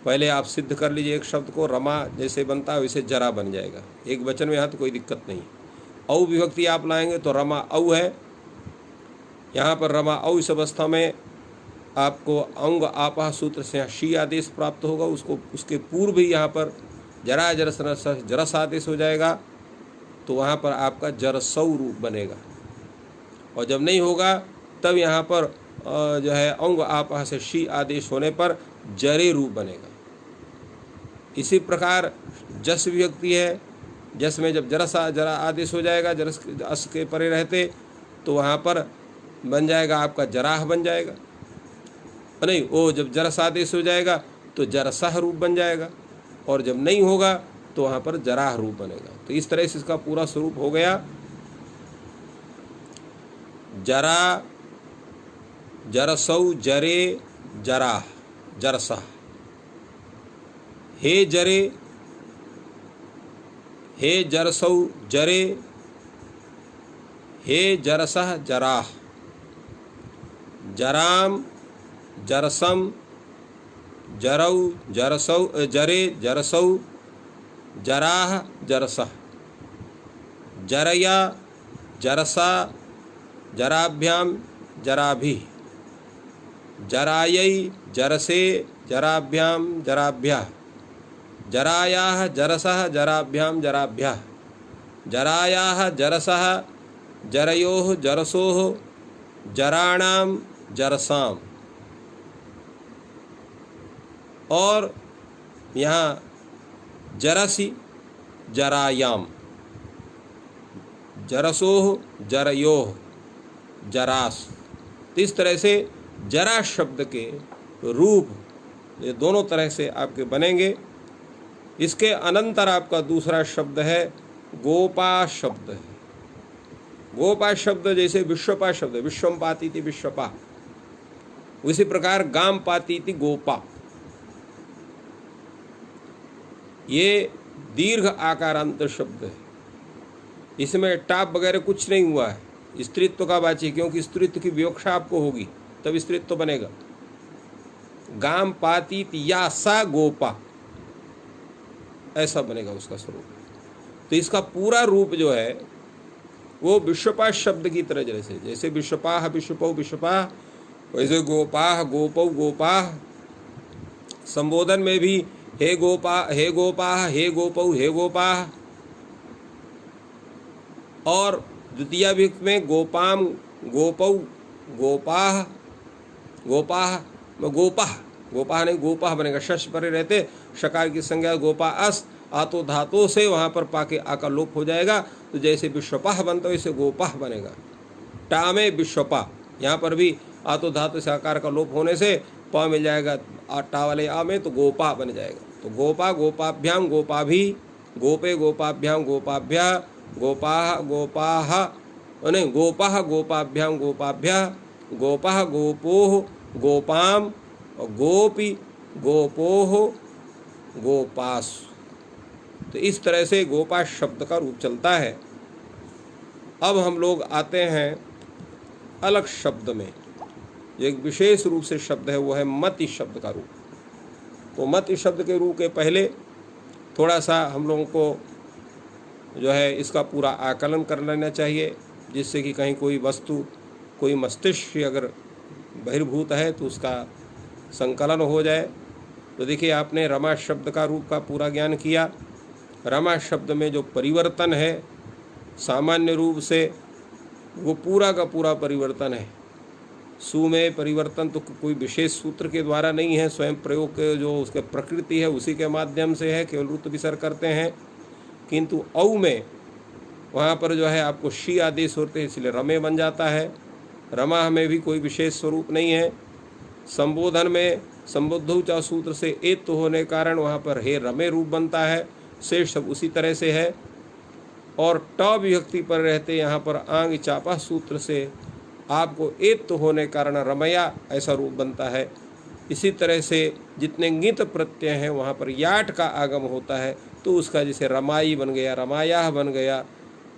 पहले आप सिद्ध कर लीजिए एक शब्द को, रमा जैसे बनता है वैसे जरा बन जाएगा। एक वचन में यहाँ तो कोई दिक्कत नहीं। औ विभक्ति आप लाएंगे तो रमा औ है, यहाँ पर रमा औ इस अवस्था में आपको अंग आपा सूत्र से शी आदेश प्राप्त होगा। उसको उसके पूर्व ही यहाँ पर जरा जरस आदेश हो जाएगा, तो वहाँ पर आपका जरसौ रूप बनेगा। और जब नहीं होगा तब यहाँ पर जो है अंग आपा से शी आदेश होने पर जरे रूप बनेगा। इसी प्रकार जस विभक्ति है, जस में जब जरा आदेश हो जाएगा, जरस अस के परे रहते, तो वहाँ पर बन जाएगा आपका जराह बन जाएगा। नहीं, वो जब जरस आदेश हो जाएगा तो जरसह रूप बन जाएगा, और जब नहीं होगा तो वहाँ पर जराह रूप बनेगा। तो इस तरह से इसका पूरा स्वरूप हो गया। जरा, जरसौ, जरे, जराह, जरसह। हे जरे, हे जरसौ, जरे, हे जरसह, जराह। जराम, जरसम, जरौ, जरसौ, जरे, जरसौ, जराह, जरसह। जरया, जरसा, जराभ्याम, जराभिः। जरायै, जरसे, जराभ्याम, जराभ्यः। जरायाः, जरसः, जराभ्याम, जराभ्यः। जरायाः, जरसः, जरयोः, जरसोः, जराणाम, जरसाम। और यहाँ जरसी, जरायाम, जरसोह, जरयोह, जरास। तो इस तरह से जरा शब्द के रूप ये दोनों तरह से आपके बनेंगे। इसके अनंतर आपका दूसरा शब्द है गोपा शब्द है। गोपा शब्द जैसे विश्वपा शब्द, विश्वम पाती थी विश्वपा, उसी प्रकार गाम पाती थी गोपा। ये दीर्घ आकारांत शब्द है, इसमें टाप वगैरह कुछ नहीं हुआ है। स्त्रीत्व का वाची, क्योंकि स्त्रीत्व की विवक्षा आपको होगी तब स्त्रीत्व बनेगा। गाम पाती या सा गोपा, ऐसा बनेगा उसका स्वरूप। तो इसका पूरा रूप जो है वो विश्वपा शब्द की तरह, जैसे विश्वपाह, विश्वपौ, विश्वपाह, वैसे गोपाह, गोपौ, गोपाह। संबोधन में भी हे गोपा, हे गोपाः, हे गोपौ, हे गोपाः। और द्वितीय विभक्ति में गोपाम, गोपौ, गोपाः, गोपाः में गोपाः, गोपाः नहीं गोपाः बनेगा, शश परे रहते शकार की संज्ञा गोपा अस, आतो धातु से वहाँ पर पाके आका लोप हो जाएगा। तो जैसे विश्वपाह बनता है वैसे गोपाह बनेगा। टा में विश्वपा, यहाँ पर भी आतो धातु से आकार का लोप होने से प मिल जाएगा टा वाले आ में, तो गोपा बन जाएगा। तो गोपा, गोपाभ्याम, गोपाभी, गोपे, गोपाभ्याम, गोपाभ्या, गोपाः, गोपाः नहीं गोपाः, गोपाभ्याम, गोपाभ्या, गोपाः, गोपोः, गोपाम, गोपी, गोपोः, गोपास। तो इस तरह से गोपा शब्द का रूप चलता है। अब हम लोग आते हैं अलग शब्द में, जो एक विशेष रूप से शब्द है, वो है मति शब्द का रूप। तो मति शब्द के रूप के पहले थोड़ा सा हम लोगों को जो है इसका पूरा आकलन कर लेना चाहिए, जिससे कि कहीं कोई वस्तु, कोई मस्तिष्क अगर बहिर्भूत है तो उसका संकलन हो जाए। तो देखिए, आपने रमा शब्द का रूप का पूरा ज्ञान किया। रमा शब्द में जो परिवर्तन है सामान्य रूप से वो पूरा का पूरा परिवर्तन है। सु में परिवर्तन तो कोई विशेष सूत्र के द्वारा नहीं है, स्वयं प्रयोग के जो उसके प्रकृति है उसी के माध्यम से है, केवल रुत विसर्ग करते हैं। किंतु औ में वहाँ पर जो है आपको शी आदेश होते हैं, इसलिए रमे बन जाता है। रमा में भी कोई विशेष स्वरूप नहीं है। संबोधन में संबोधौचा सूत्र से एत होने के कारण वहाँ पर हे रमे रूप बनता है। शेष सब उसी तरह से है। और ट विभक्ति पर रहते यहाँ पर आंग चापा सूत्र से आपको एत होने कारण रमया ऐसा रूप बनता है। इसी तरह से जितने ङित प्रत्यय हैं वहाँ पर याट का आगम होता है, तो उसका जैसे रमाई बन गया, रमायाह बन गया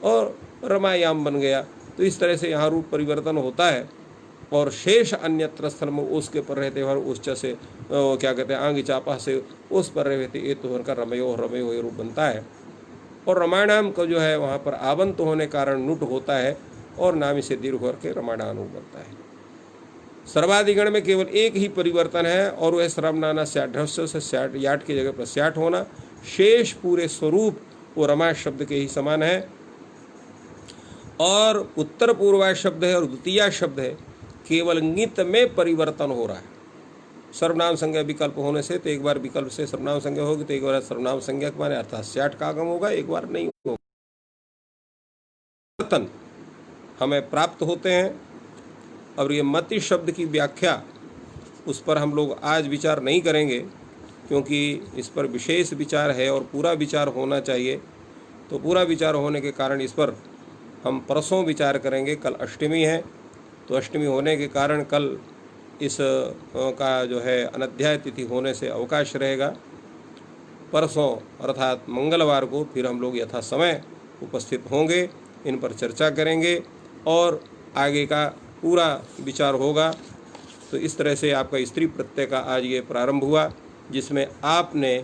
और रमायाम बन गया। तो इस तरह से यहाँ रूप परिवर्तन होता है। और शेष अन्यत्र स्थल में उसके पर रहते और उच्च से क्या कहते हैं आंग चापा से उस पर रहते एत होकर रमयो रमयो रूप बनता है। और रमाणाम को जो है वहाँ पर आवंत होने कारण नुट होता है और नामी से दीर्घ करके रमाणानु बनता है। सर्वाधिगण में केवल एक ही परिवर्तन है और वह सर्वनाना स्याढ्रस्य से स्याट याट की जगह पर स्याट होना। शेष पूरे स्वरूप वो रमा शब्द के ही समान है। और उत्तर पूर्वा शब्द है और द्वितीय शब्द है, केवल ङित में परिवर्तन हो रहा है। सर्वनाम संज्ञा विकल्प होने से, तो एक बार विकल्प से सर्वनाम संज्ञा होगी तो एक बार सर्वनाम संज्ञा के माने अर्थात स्याट का आगम होगा, एक बार नहीं होगा। परिवर्तन हमें प्राप्त होते हैं। और ये मति शब्द की व्याख्या उस पर हम लोग आज विचार नहीं करेंगे, क्योंकि इस पर विशेष विचार है और पूरा विचार होना चाहिए। तो पूरा विचार होने के कारण इस पर हम परसों विचार करेंगे। कल अष्टमी है, तो अष्टमी होने के कारण कल इस का जो है अनध्याय तिथि होने से अवकाश रहेगा। परसों अर्थात मंगलवार को फिर हम लोग यथा समय उपस्थित होंगे, इन पर चर्चा करेंगे और आगे का पूरा विचार होगा। तो इस तरह से आपका स्त्री प्रत्यय का आज ये प्रारंभ हुआ, जिसमें आपने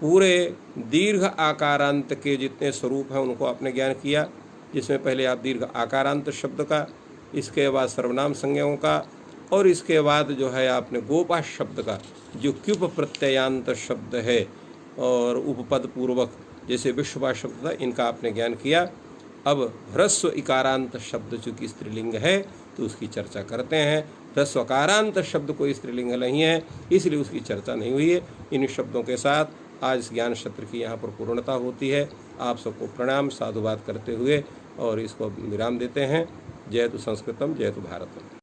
पूरे दीर्घ आकारांत के जितने स्वरूप हैं उनको आपने ज्ञान किया। जिसमें पहले आप दीर्घ आकारांत शब्द का, इसके बाद सर्वनाम संज्ञाओं का, और इसके बाद जो है आपने गोपा शब्द का जो क्युप प्रत्ययांत शब्द है और उपपद पूर्वक जैसे विश्वपा शब्द था, इनका आपने ज्ञान किया। अब ह्रस्व इकारांत शब्द चूँकि स्त्रीलिंग है तो उसकी चर्चा करते हैं। ह्रस्वकारांत शब्द कोई स्त्रीलिंग नहीं है, इसलिए उसकी चर्चा नहीं हुई है। इन शब्दों के साथ आज इस ज्ञान सत्र की यहाँ पर पूर्णता होती है। आप सबको प्रणाम साधुवाद करते हुए और इसको विराम देते हैं। जय तु संस्कृतम, जय तु भारतम।